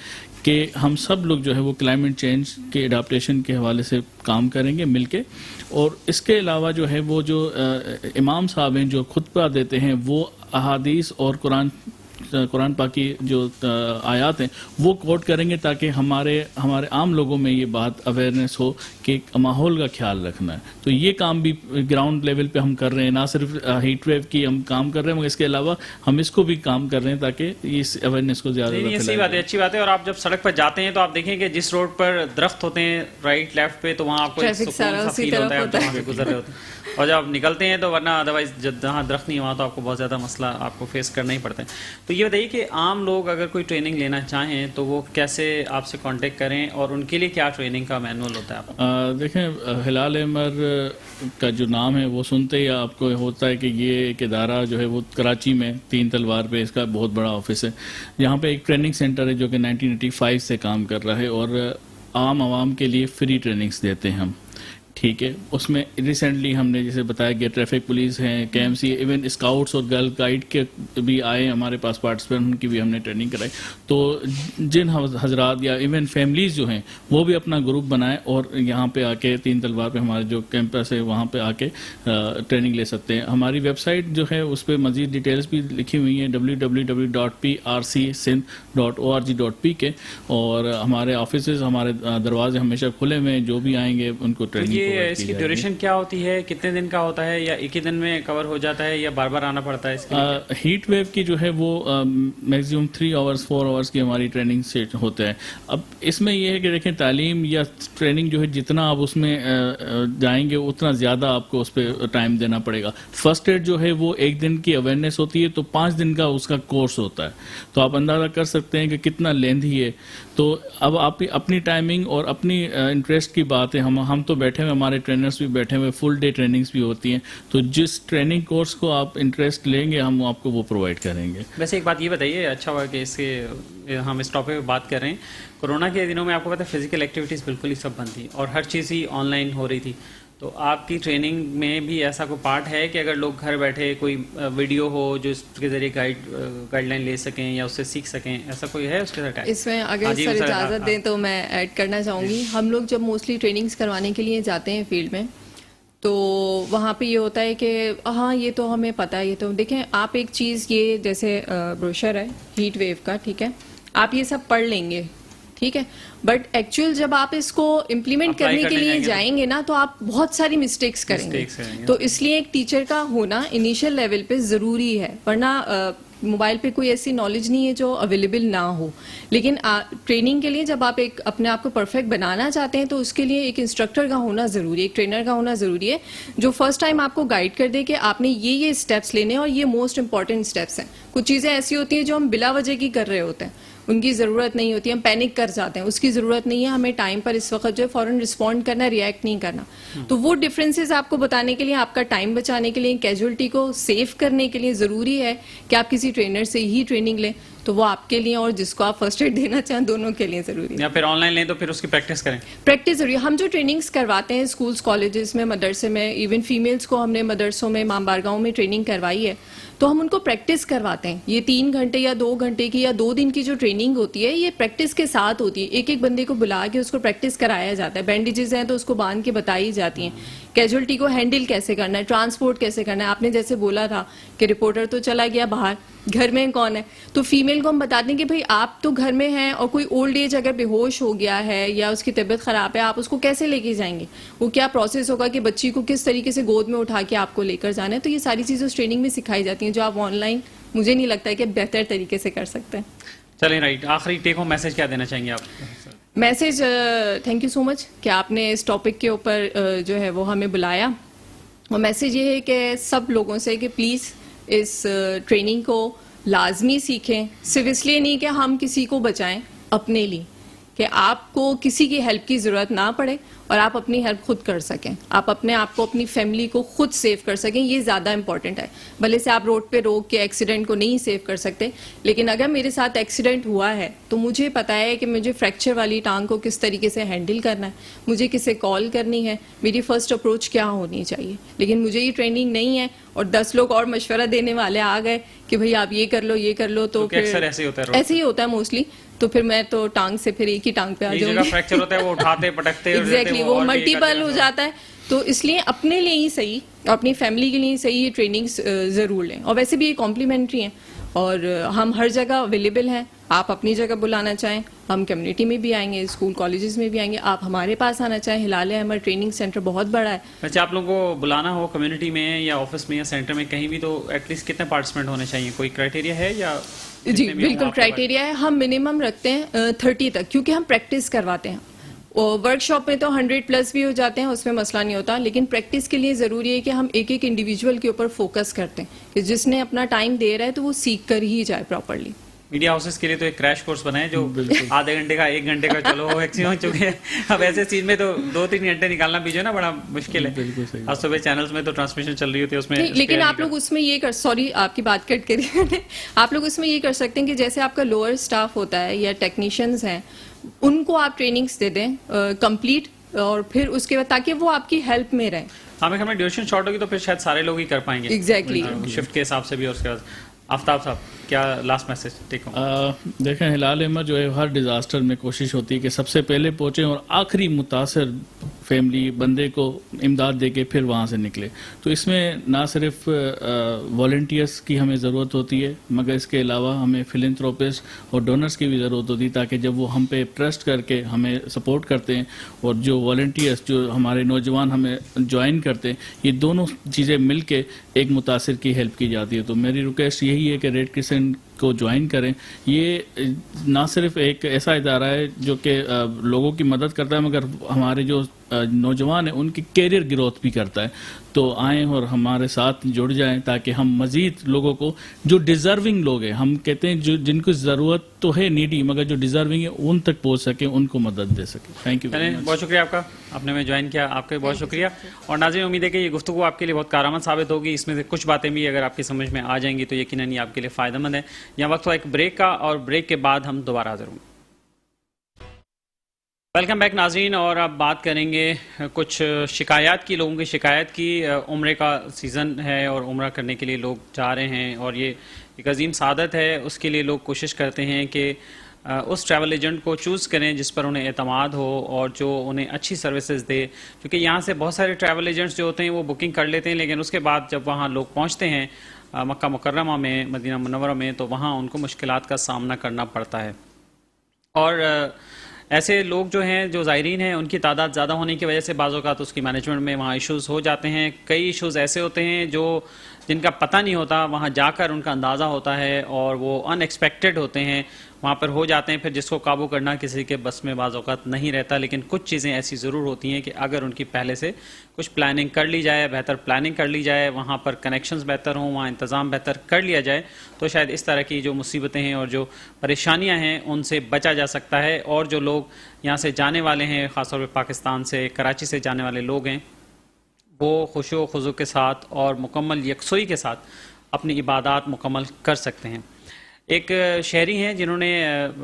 کہ ہم سب لوگ جو ہے وہ کلائمیٹ چینج کے اڈاپٹیشن کے حوالے سے کام کریں گے مل کے۔ اور اس کے علاوہ جو ہے وہ جو امام صاحب ہیں جو خطبہ دیتے ہیں، وہ احادیث اور قرآن پاک کی جو آیات ہیں وہ کوٹ کریں گے تاکہ ہمارے عام لوگوں میں یہ بات اویئرنیس ہو کہ ماحول کا خیال رکھنا ہے۔ تو یہ کام بھی گراؤنڈ لیول پہ ہم کر رہے ہیں، نہ صرف ہیٹ ویو کی ہم کام کر رہے ہیں مگر اس کے علاوہ ہم اس کو بھی کام کر رہے ہیں تاکہ اس اویئرنیس کو زیادہ صحیح بات ہے، اچھی بات ہے۔ اور آپ جب سڑک پر جاتے ہیں تو آپ دیکھیں کہ جس روڈ پر درخت ہوتے ہیں رائٹ لیفٹ پہ تو وہاں آپ کو ایک سکون سا فیل ہوتا ہے، آپ وہاں سے گزر رہے ہوتے ہیں، اور جب آپ نکلتے ہیں تو ورنہ ادروائز جہاں درخت نہیں وہاں تو آپ کو بہت زیادہ مسئلہ آپ کو فیس کرنا ہی پڑتا ہے۔ تو یہ بتائیے کہ عام لوگ اگر کوئی ٹریننگ لینا چاہیں تو وہ کیسے آپ سے کانٹیکٹ کریں اور ان کے لیے کیا ٹریننگ کا مینول ہوتا ہے آپ؟ دیکھیں ہلال احمر کا جو نام ہے وہ سنتے ہی آپ کو ہوتا ہے کہ یہ ایک ادارہ جو ہے وہ کراچی میں 3 تلوار پہ اس کا بہت بڑا آفس ہے، یہاں پہ ایک ٹریننگ سینٹر ہے جو کہ 1985 سے کام کر رہا ہے اور عام عوام کے لیے فری ٹریننگز دیتے ہیں ہم، ٹھیک ہے۔ اس میں ریسنٹلی ہم نے جیسے بتایا کہ ٹریفک پولیس ہیں، KMC، ایون اسکاؤٹس اور گرل گائیڈ کے بھی آئے ہمارے پاس پارٹیسپینٹ، ان کی بھی ہم نے ٹریننگ کرائی۔ تو جن حضرات یا ایون فیملیز جو ہیں وہ بھی اپنا گروپ بنائیں اور یہاں پہ آ کے 3 تلوار پہ ہمارے جو کیمپس ہے وہاں پہ آ کے ٹریننگ لے سکتے ہیں۔ ہماری ویب سائٹ جو ہے اس پہ مزید ڈیٹیلز بھی لکھی ہوئی ہیں www.prcsin.org.pk، اور ہمارے آفیسز، ہمارے دروازے ہمیشہ کھلے ہوئے ہیں، جو بھی آئیں گے ان کو ٹریننگ۔ اس کی ڈیوریشن کیا ہوتی ہے، کتنے دن کا ہوتا ہے، یا ایک ہی دن میں کور ہو جاتا ہے یا بار بار آنا پڑتا ہے اس کے لیے؟ ہیٹ ویو کی جو ہے وہ میکسیمم 3 آورس 4 آورس کی ہماری ٹریننگ سیٹ ہوتا ہے۔ اب اس میں یہ ہے کہ دیکھیں تعلیم یا ٹریننگ جو ہے جتنا آپ اس میں جائیں گے اتنا زیادہ آپ کو اس پہ ٹائم دینا پڑے گا۔ فرسٹ ایڈ جو ہے وہ 1 دن کی اویئرنیس ہوتی ہے تو 5 دن کا اس کا کورس ہوتا ہے، تو آپ اندازہ کر سکتے ہیں کہ کتنا لیندھی ہے۔ تو اب آپ اپنی ٹائمنگ اور اپنی انٹرسٹ کی بات ہے، ہم تو بیٹھے ہوئے، ہمارے ٹرینرز بھی بیٹھے ہوئے، فل ڈے ٹریننگز بھی ہوتی ہیں، تو جس ٹریننگ کورس کو آپ انٹرسٹ لیں گے ہم آپ کو وہ پرووائڈ کریں گے۔ ویسے ایک بات یہ بتائیے، اچھا ہوا کہ اس کے ہم اس ٹاپک پہ بات کر رہے ہیں۔ کورونا کے دنوں میں آپ کو پتہ ہے فزیکل ایکٹیویٹیز بالکل ہی سب بند تھی اور ہر چیز ہی آن لائن ہو رہی تھی، تو آپ کی ٹریننگ میں بھی ایسا کوئی پارٹ ہے کہ اگر لوگ گھر بیٹھے کوئی ویڈیو ہو جو اس کے ذریعے گائیڈ لائن لے سکیں یا اس سے سیکھ سکیں، ایسا کوئی ہے اس کے ساتھ؟ اس میں اگر سر اجازت دیں تو میں ایڈ کرنا چاہوں گی۔ ہم لوگ جب موسٹلی ٹریننگز کروانے کے لیے جاتے ہیں فیلڈ میں تو وہاں پہ یہ ہوتا ہے کہ ہاں یہ تو ہمیں پتہ ہے، یہ تو دیکھیں آپ ایک چیز، یہ جیسے بروشر ہے ہیٹ ویو کا، ٹھیک ہے، آپ یہ سب پڑھ لیں گے، ٹھیک ہے، بٹ ایکچوئل جب آپ اس کو امپلیمنٹ کرنے کے لیے جائیں گے نا تو آپ بہت ساری مسٹیکس کریں گے، تو اس لیے ایک ٹیچر کا ہونا انیشیل لیول پہ ضروری ہے، ورنہ موبائل پہ کوئی ایسی نالج نہیں ہے جو اویلیبل نہ ہو۔ لیکن ٹریننگ کے لیے جب آپ ایک اپنے آپ کو پرفیکٹ بنانا چاہتے ہیں تو اس کے لیے ایک انسٹرکٹر کا ہونا ضروری ہے، ایک ٹرینر کا ہونا ضروری ہے جو فرسٹ ٹائم آپ کو گائیڈ کر دے کہ آپ نے یہ اسٹیپس لینے ہیں اور یہ موسٹ امپورٹنٹ اسٹیپس ہیں۔ کچھ چیزیں ایسی ہوتی ہیں جو ہم بلا وجہ کی کر رہے ہوتے ہیں، ان کی ضرورت نہیں ہوتی، ہم پینک کر جاتے ہیں، اس کی ضرورت نہیں ہے، ہمیں ٹائم پر اس وقت جو ہے فوراً رسپونڈ کرنا، ریئیکٹ نہیں کرنا۔ تو وہ ڈفرینسز آپ کو بتانے کے لیے، آپ کا ٹائم بچانے کے لیے، کیجولٹی کو سیو کرنے کے لیے ضروری ہے کہ آپ کسی ٹرینر سے ہی ٹریننگ لیں، تو وہ آپ کے لیے اور جس کو آپ فرسٹ ایڈ دینا چاہیں دونوں کے لیے ضروری ہے۔ یا پھر آن لائن لیں تو پھر اس کی پریکٹس کریں، پریکٹس ضروری ہے۔ ہم جو ٹریننگز کرواتے ہیں اسکولس، کالجز میں، مدرسے میں، ایون فیمیلس کو ہم نے مدرسوں میں، امام بارگاہوں میں ٹریننگ کروائی ہے، تو ہم ان کو پریکٹس کرواتے ہیں. یہ 3 گھنٹے یا 2 گھنٹے کی یا 2 دن کی جو ٹریننگ ہوتی ہے یہ پریکٹس کے ساتھ ہوتی ہے. ایک ایک بندے کو بلا کے اس کو پریکٹس کرایا جاتا ہے. بینڈیجز ہیں تو اس کو باندھ کے بتائی جاتی ہیں, کیجولٹی کو ہینڈل کیسے کرنا ہے, ٹرانسپورٹ کیسے کرنا ہے. آپ نے جیسے بولا تھا کہ رپورٹر تو چلا گیا باہر, گھر میں کون ہے, تو فیمیل کو ہم بتاتے ہیں کہ بھائی آپ تو گھر میں ہیں اور کوئی اولڈ ایج اگر بے ہوش ہو گیا ہے یا اس کی طبیعت خراب ہے, آپ اس کو کیسے لے کے جائیں گے, وہ کیا پروسیس ہوگا کہ بچی کو کس طریقے سے گود میں اٹھا کے آپ کو لے کر جانا ہے. تو یہ ساری چیزیں اس ٹریننگ میں سکھائی جاتی ہیں جو آپ آن لائن مجھے نہیں لگتا ہے کہ بہتر طریقے سے کر سکتے ہیں. چلیں رائٹ, آخری ٹیک ہوم میسج کیا دینا چاہیں گے آپ؟ میسج, تھینک یو سو مچ کہ آپ نے اس ٹاپک کے اوپر جو ہے وہ ہمیں بلایا. اور میسج یہ ہے کہ سب لوگوں سے کہ پلیز اس ٹریننگ کو لازمی سیکھیں. صرف اس لیے نہیں کہ ہم کسی کو بچائیں, اپنے لیے, کہ آپ کو کسی کی ہیلپ کی ضرورت نہ پڑے اور آپ اپنی ہیلپ خود کر سکیں, آپ اپنے آپ کو اپنی فیملی کو خود سیو کر سکیں. یہ زیادہ امپورٹنٹ ہے. بھلے سے آپ روڈ پہ روک کے ایکسیڈنٹ کو نہیں سیو کر سکتے, لیکن اگر میرے ساتھ ایکسیڈنٹ ہوا ہے تو مجھے پتا ہے کہ مجھے فریکچر والی ٹانگ کو کس طریقے سے ہینڈل کرنا ہے, مجھے کسے کال کرنی ہے, میری فرسٹ اپروچ کیا ہونی چاہیے. لیکن مجھے یہ ٹریننگ نہیں ہے اور 10 لوگ اور مشورہ دینے والے آ گئے کہ بھائی آپ یہ کر لو یہ کر لو, تو پھر ایسے ہی ہوتا ہے موسٹلی. تو پھر میں تو ٹانگ سے پھر ایک ہی ٹانگ پہ آ جاؤں گی. فریکچر ہوتا ہے وہ اٹھاتے پٹکتے ایگزیکٹلی, وہ ملٹیپل ہو جاتا ہے. تو اس لیے اپنے لیے ہی صحیح, اپنی فیملی کے لیے صحیح یہ ٹریننگز ضرور لیں. اور ویسے بھی یہ کمپلیمنٹری ہیں اور ہم ہر جگہ اویلیبل ہیں. آپ اپنی جگہ بلانا چاہیں ہم کمیونٹی میں بھی آئیں گے, اسکول کالجز میں بھی آئیں گے. آپ ہمارے پاس آنا چاہیں, ہلال احمد ٹریننگ سینٹر بہت بڑا ہے. اچھا, آپ لوگوں کو بلانا ہو کمیونٹی میں یا آفس میں یا سینٹر میں کہیں بھی, تو ایٹ لیسٹ کتنے پارٹیسپینٹ ہونے چاہیے, کوئی کرائٹیریا ہے یا؟ جی بالکل کرائٹیریا ہے. ہم منیمم رکھتے ہیں 30 تک, کیونکہ ہم پریکٹس کرواتے ہیں. ورک شاپ میں تو 100+ بھی ہو جاتے ہیں, اس میں مسئلہ نہیں ہوتا. لیکن پریکٹس کے لیے ضروری ہے کہ ہم ایک ایک انڈیویجول کے اوپر فوکس کرتے ہیں کہ جس نے اپنا ٹائم دے رہا ہے تو وہ سیکھ کر ہی جائے پراپرلی. میڈیا ہاؤسز کے لیے تو ایک کریش کورس بنا ہے جو آدھے گھنٹے کا 1 گھنٹے کا چلو میکسیمم ہو چکے ہیں. اب ایسے سین میں تو 2-3 گھنٹے نکالنا بھی جو ہے نا بڑا مشکل ہے. آج صبح چینلز میں تو ٹرانسمیشن چل رہی ہوتی ہے اس میں. لیکن آپ لوگ اس میں یہ کر, سوری آپ کی بات کٹ کری, آپ لوگ اس میں یہ کر سکتے ہیں کہ جیسے آپ کا لوور اسٹاف ہوتا ہے یا ٹیکنیشینز ہیں, ان کو آپ ٹریننگز دے دیں کمپلیٹ, اور پھر اس کے بعد تاکہ وہ آپ کی ہیلپ میں رہیں. ہمیں ہمیں ڈیوریشن شارٹ ہوگی تو پھر شاید سارے لوگ ہی کر پائیں گے ایگزیکٹلی شفٹ کے حساب سے بھی. اور اس کے بعد آفتاب صاحب کیا لاسٹ میسج ٹھیک ہو؟ دیکھیں ہلال احمد جو ہے ہر ڈیزاسٹر میں کوشش ہوتی ہے کہ سب سے پہلے پہنچیں اور آخری متاثر فیملی بندے کو امداد دے کے پھر وہاں سے نکلے. تو اس میں نہ صرف والنٹیئرس کی ہمیں ضرورت ہوتی ہے, مگر اس کے علاوہ ہمیں فلنتھروپسٹ اور ڈونرس کی بھی ضرورت ہوتی ہے, تاکہ جب وہ ہم پہ ٹرسٹ کر کے ہمیں سپورٹ کرتے ہیں اور جو والنٹیئرس جو ہمارے نوجوان ہمیں جوائن کرتے ہیں, یہ دونوں چیزیں مل کے ایک متاثر کی ہیلپ کی جاتی ہے. تو میری ریکویسٹ یہی ہے کہ ریڈ کرسنٹ کو جوائن کریں. یہ نہ صرف ایک ایسا ادارہ ہے جو کہ لوگوں کی مدد کرتا ہے, مگر ہمارے جو نوجوان ہیں ان کی کیریئر گروتھ بھی کرتا ہے. تو آئیں اور ہمارے ساتھ جڑ جائیں تاکہ ہم مزید لوگوں کو جو ڈیزرونگ لوگ ہیں, ہم کہتے ہیں جو جن کو ضرورت تو ہے نیڈی مگر جو ڈیزرونگ ہے ان تک پہنچ سکیں, ان کو مدد دے سکیں. Thank you. بہت شکریہ آپ کا, آپ نے ہمیں جوائن کیا, آپ کا بہت شکریہ. اور ناظرین امید ہے کہ یہ گفتگو آپ کے لیے بہت کارآمد ثابت ہوگی. اس میں سے کچھ باتیں بھی اگر آپ کی سمجھ میں آ جائیں گی تو یقیناً یہ آپ کے لیے فائدہ مند ہے. یہاں وقت ہوا ایک بریک کا, اور بریک کے بعد ہم دوبارہ حاضر ہوں گے. ویلکم بیک ناظرین. اور اب بات کریں گے کچھ شکایات کی, لوگوں کی شکایت کی. عمرے کا سیزن ہے اور عمرہ کرنے کے لیے لوگ جا رہے ہیں, اور یہ ایک عظیم سعادت ہے. اس کے لیے لوگ کوشش کرتے ہیں کہ اس ٹریول ایجنٹ کو چوز کریں جس پر انہیں اعتماد ہو اور جو انہیں اچھی سروسز دے. کیونکہ یہاں سے بہت سارے ٹریول ایجنٹس جو ہوتے ہیں وہ بکنگ کر لیتے ہیں, لیکن اس کے بعد جب وہاں لوگ پہنچتے ہیں مکہ مکرمہ میں, مدینہ منورہ میں, تو وہاں ان کو مشکلات کا سامنا کرنا پڑتا ہے. اور ایسے لوگ جو ہیں, جو زائرین ہیں, ان کی تعداد زیادہ ہونے کی وجہ سے بعض اوقات اس کی مینجمنٹ میں وہاں ایشوز ہو جاتے ہیں. کئی ایشوز ایسے ہوتے ہیں جن کا پتہ نہیں ہوتا, وہاں جا کر ان کا اندازہ ہوتا ہے, اور وہ ان ایکسپیکٹڈ ہوتے ہیں, وہاں پر ہو جاتے ہیں. پھر جس کو قابو کرنا کسی کے بس میں بعض اوقات نہیں رہتا. لیکن کچھ چیزیں ایسی ضرور ہوتی ہیں کہ اگر ان کی پہلے سے کچھ پلاننگ کر لی جائے, بہتر پلاننگ کر لی جائے, وہاں پر کنیکشنز بہتر ہوں, وہاں انتظام بہتر کر لیا جائے, تو شاید اس طرح کی جو مصیبتیں ہیں اور جو پریشانیاں ہیں ان سے بچا جا سکتا ہے. اور جو لوگ یہاں سے جانے والے ہیں, خاص طور پہ پاکستان سے, کراچی سے جانے والے لوگ ہیں, وہ خشوع و خضوع کے ساتھ اور مکمل یکسوئی کے ساتھ اپنی عبادات مکمل کر سکتے ہیں. ایک شہری ہیں جنہوں نے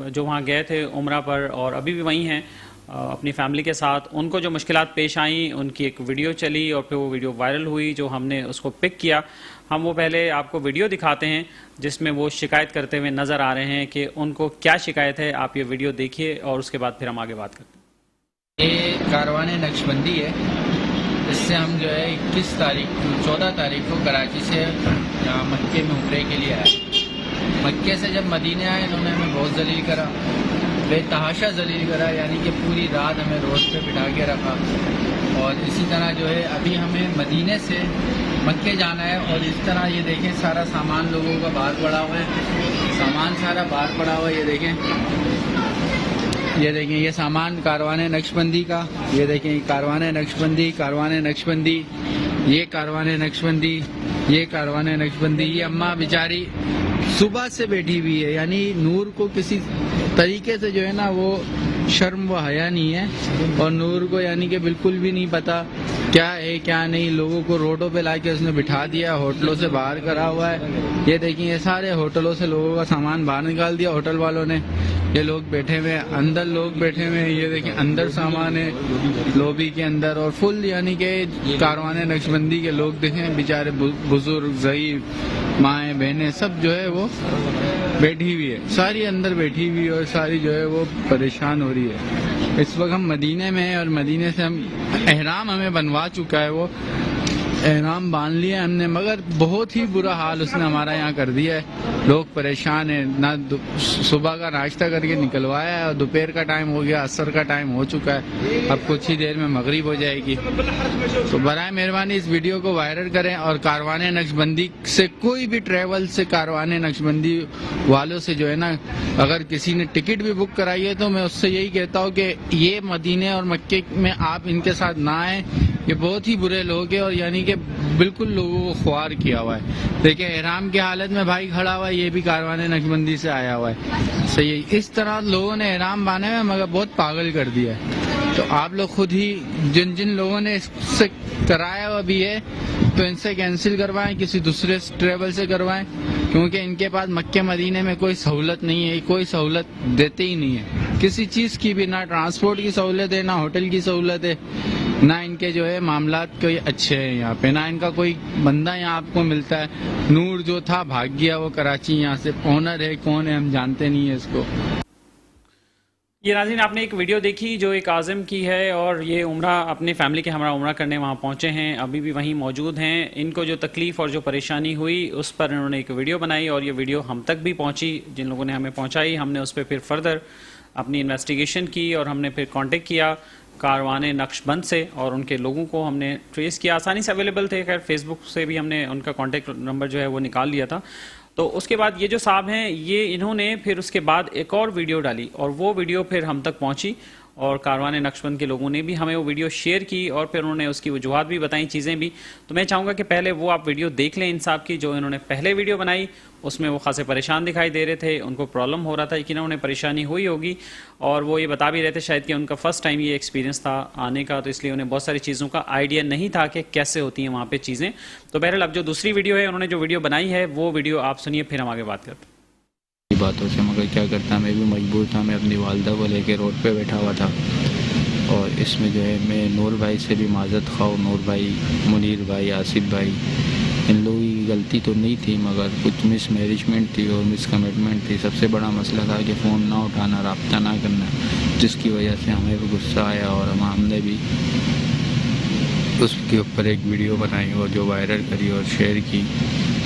جو وہاں گئے تھے عمرہ پر اور ابھی بھی وہیں ہیں اپنی فیملی کے ساتھ, ان کو جو مشکلات پیش آئیں ان کی ایک ویڈیو چلی اور پھر وہ ویڈیو وائرل ہوئی, جو ہم نے اس کو پک کیا. ہم وہ پہلے آپ کو ویڈیو دکھاتے ہیں جس میں وہ شکایت کرتے ہوئے نظر آ رہے ہیں کہ ان کو کیا شکایت ہے. آپ یہ ویڈیو دیکھیے اور اس کے بعد پھر ہم آگے بات کرتے ہیں. یہ کاروان نقش بندی ہے. اس سے ہم جو ہے 14 تاریخ کو کراچی سے یہاں مکے میں عمرے کے لیے آئے. مکے سے جب مدینے آئے انہوں نے ہمیں بہت ذلیل کرا, بے تحاشا ذلیل کرا, یعنی کہ پوری رات ہمیں روڈ پہ بٹھا کے رکھا. اور اسی طرح جو ہے ابھی ہمیں مدینے سے مکے جانا ہے, اور اس طرح یہ دیکھیں سارا سامان لوگوں کا باہر پڑا ہوا ہے, سامان سارا باہر پڑا ہوا ہے. یہ دیکھیں یہ سامان کاروان نقش بندی کا. یہ دیکھیں کاروان نقش بندی, کاروان نقش بندی, یہ کاروان نقش بندی, یہ کاروان نقش بندی. یہ اماں بیچاری صبح سے بیٹھی ہوئی ہے, یعنی نور کو کسی طریقے سے جو ہے نا وہ شرم و حیا نہیں ہے, اور نور کو یعنی کہ بالکل بھی نہیں پتا کیا ہے کیا نہیں. لوگوں کو روڈوں پہ لا کے اس نے بٹھا دیا, ہوٹلوں سے باہر کرا ہوا ہے. یہ دیکھیں یہ سارے ہوٹلوں سے لوگوں کا سامان باہر نکال دیا ہوٹل والوں نے. یہ لوگ بیٹھے ہوئے اندر, لوگ بیٹھے ہوئے, یہ دیکھیں اندر سامان ہے لوبی کے اندر, اور فل یعنی کہ کاروان نقش بندی کے لوگ دیکھیں بیچارے بزرگ ضعیف مائیں بہنیں سب جو ہے وہ بیٹھی ہوئی ہے, ساری اندر بیٹھی ہوئی اور ساری جو ہے وہ پریشان ہو رہی ہے. اس وقت ہم مدینے میں ہیں اور مدینے سے ہم احرام ہمیں بنوا چکا ہے, وہ احرام باندھ لیا ہم نے, مگر بہت ہی برا حال اس نے ہمارا یہاں کر دیا ہے. لوگ پریشان ہیں, نہ صبح کا ناشتہ کر کے نکلوایا ہے, اور دوپہر کا ٹائم ہو گیا, عصر کا ٹائم ہو چکا ہے, اب کچھ ہی دیر میں مغرب ہو جائے گی. تو برائے مہربانی اس ویڈیو کو وائرل کریں, اور کاروان نقش بندی سے کوئی بھی ٹریول سے کاروان نقش بندی والوں سے جو ہے نا اگر کسی نے ٹکٹ بھی بک کرائی ہے تو میں اس سے یہی کہتا ہوں کہ یہ مدینے اور مکے میں آپ ان کے ساتھ نہ آئیں. یہ بہت ہی برے لوگ ہیں, اور یعنی کہ بالکل لوگوں کو خوار کیا ہوا ہے. دیکھیں احرام کی حالت میں بھائی کھڑا ہوا ہے, یہ بھی کاروان نقش بندی سے آیا ہوا ہے. صحیح اس طرح لوگوں نے احرام باندھے میں مگر بہت پاگل کر دیا ہے. تو آپ لوگ خود ہی جن لوگوں نے اس سے کرایا ہوا بھی ہے تو ان سے کینسل کروائیں, کسی دوسرے ٹریول سے کروائیں, کیونکہ ان کے پاس مکے مدینے میں کوئی سہولت نہیں ہے, کوئی سہولت دیتے ہی نہیں ہے کسی چیز کی بھی, نہ ٹرانسپورٹ کی سہولت ہے, نہ ہوٹل کی سہولت ہے, نہ ان کے جو ہے معاملات کوئی اچھے ہیں یہاں پہ, نہ ان کا کوئی بندہ یہاں آپ کو ملتا ہے. نور جو تھا بھاگ گیا وہ کراچی, یہاں سے اونر ہے کون ہے ہم جانتے نہیں ہیں اس کو. یہ ناظرین آپ نے ایک ویڈیو دیکھی جو ایک عازم کی ہے, اور یہ عمرہ اپنی فیملی کے ہمراہ عمرہ کرنے وہاں پہنچے ہیں, ابھی بھی وہیں موجود ہیں. ان کو جو تکلیف اور جو پریشانی ہوئی اس پر انہوں نے ایک ویڈیو بنائی, اور یہ ویڈیو ہم تک بھی پہنچی, جن لوگوں نے ہمیں پہنچائی. ہم نے اس پہ پھر فردر اپنی انویسٹیگیشن کی, اور ہم نے پھر کانٹیکٹ کیا کاروان نقش بند سے, اور ان کے لوگوں کو ہم نے ٹریس کیا. آسانی سے اویلیبل تھے, خیر فیس بک سے بھی ہم نے ان کا کانٹیکٹ نمبر جو ہے وہ نکال لیا تھا. تو اس کے بعد یہ جو صاحب ہیں یہ انہوں نے پھر اس کے بعد ایک اور ویڈیو ڈالی, اور وہ ویڈیو پھر ہم تک پہنچی, اور کاروان نقش بند کے لوگوں نے بھی ہمیں وہ ویڈیو شیئر کی, اور پھر انہوں نے اس کی وجوہات بھی بتائیں, چیزیں بھی. تو میں چاہوں گا کہ پہلے وہ آپ ویڈیو دیکھ لیں ان صاحب کی, جو انہوں نے پہلے ویڈیو بنائی اس میں وہ خاصے پریشان دکھائی دے رہے تھے, ان کو پرابلم ہو رہا تھا, یقیناً انہیں پریشانی ہوئی ہوگی, اور وہ یہ بتا بھی رہے تھے شاید کہ ان کا فرسٹ ٹائم یہ ایکسپیرینس تھا آنے کا, تو اس لیے انہیں بہت ساری چیزوں کا آئیڈیا نہیں تھا کہ کیسے ہوتی ہیں وہاں پہ چیزیں. تو بہرحال اب جو دوسری ویڈیو ہے, انہوں نے جو ویڈیو بنائی ہے وہ ویڈیو آپ سنیے, پھر ہم آگے بات کرتے ہیں. باتوں سے مگر کیا کرتا, میں بھی مجبور تھا, میں اپنی والدہ کو لے کے روڈ پہ بیٹھا ہوا تھا, اور اس میں جو ہے میں نور بھائی سے بھی معذرت خواہ, نور بھائی, منیر بھائی, آصف بھائی, ان لوگوں کی غلطی تو نہیں تھی مگر کچھ مس مینجمنٹ تھی اور مس کمٹمنٹ تھی. سب سے بڑا مسئلہ تھا کہ فون نہ اٹھانا, رابطہ نہ کرنا, جس کی وجہ سے ہمیں بھی غصہ آیا, اور ہم نے بھی اس کے اوپر ایک ویڈیو بنائی اور جو وائرل کری اور شیئر کی.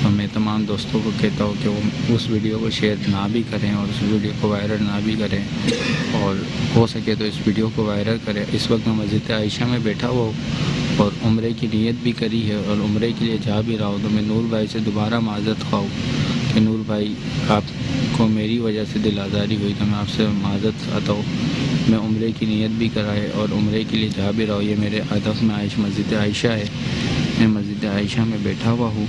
تو میں تمام دوستوں کو کہتا ہوں کہ وہ اس ویڈیو کو شیئر نہ بھی کریں اور اس ویڈیو کو وائرل نہ بھی کریں, اور ہو سکے تو اس ویڈیو کو وائرل کریں. اس وقت میں مسجد عائشہ میں بیٹھا ہوا ہوں اور عمرے کی نیت بھی کری ہے اور عمرے کے لیے جا بھی رہا ہوں. تو میں نور بھائی سے دوبارہ معذرت خواہ ہوں کہ نور بھائی آپ کو میری وجہ سے دل آزاری ہوئی, تو میں آپ سے معذرت چاہتا ہوں. میں عمرے کی نیت بھی کرائے اور عمرے کے لیے جا بھی رہا ہوں. یہ میرے ہدف میں مسجد عائشہ ہے, میں مسجد عائشہ میں بیٹھا ہوا ہوں,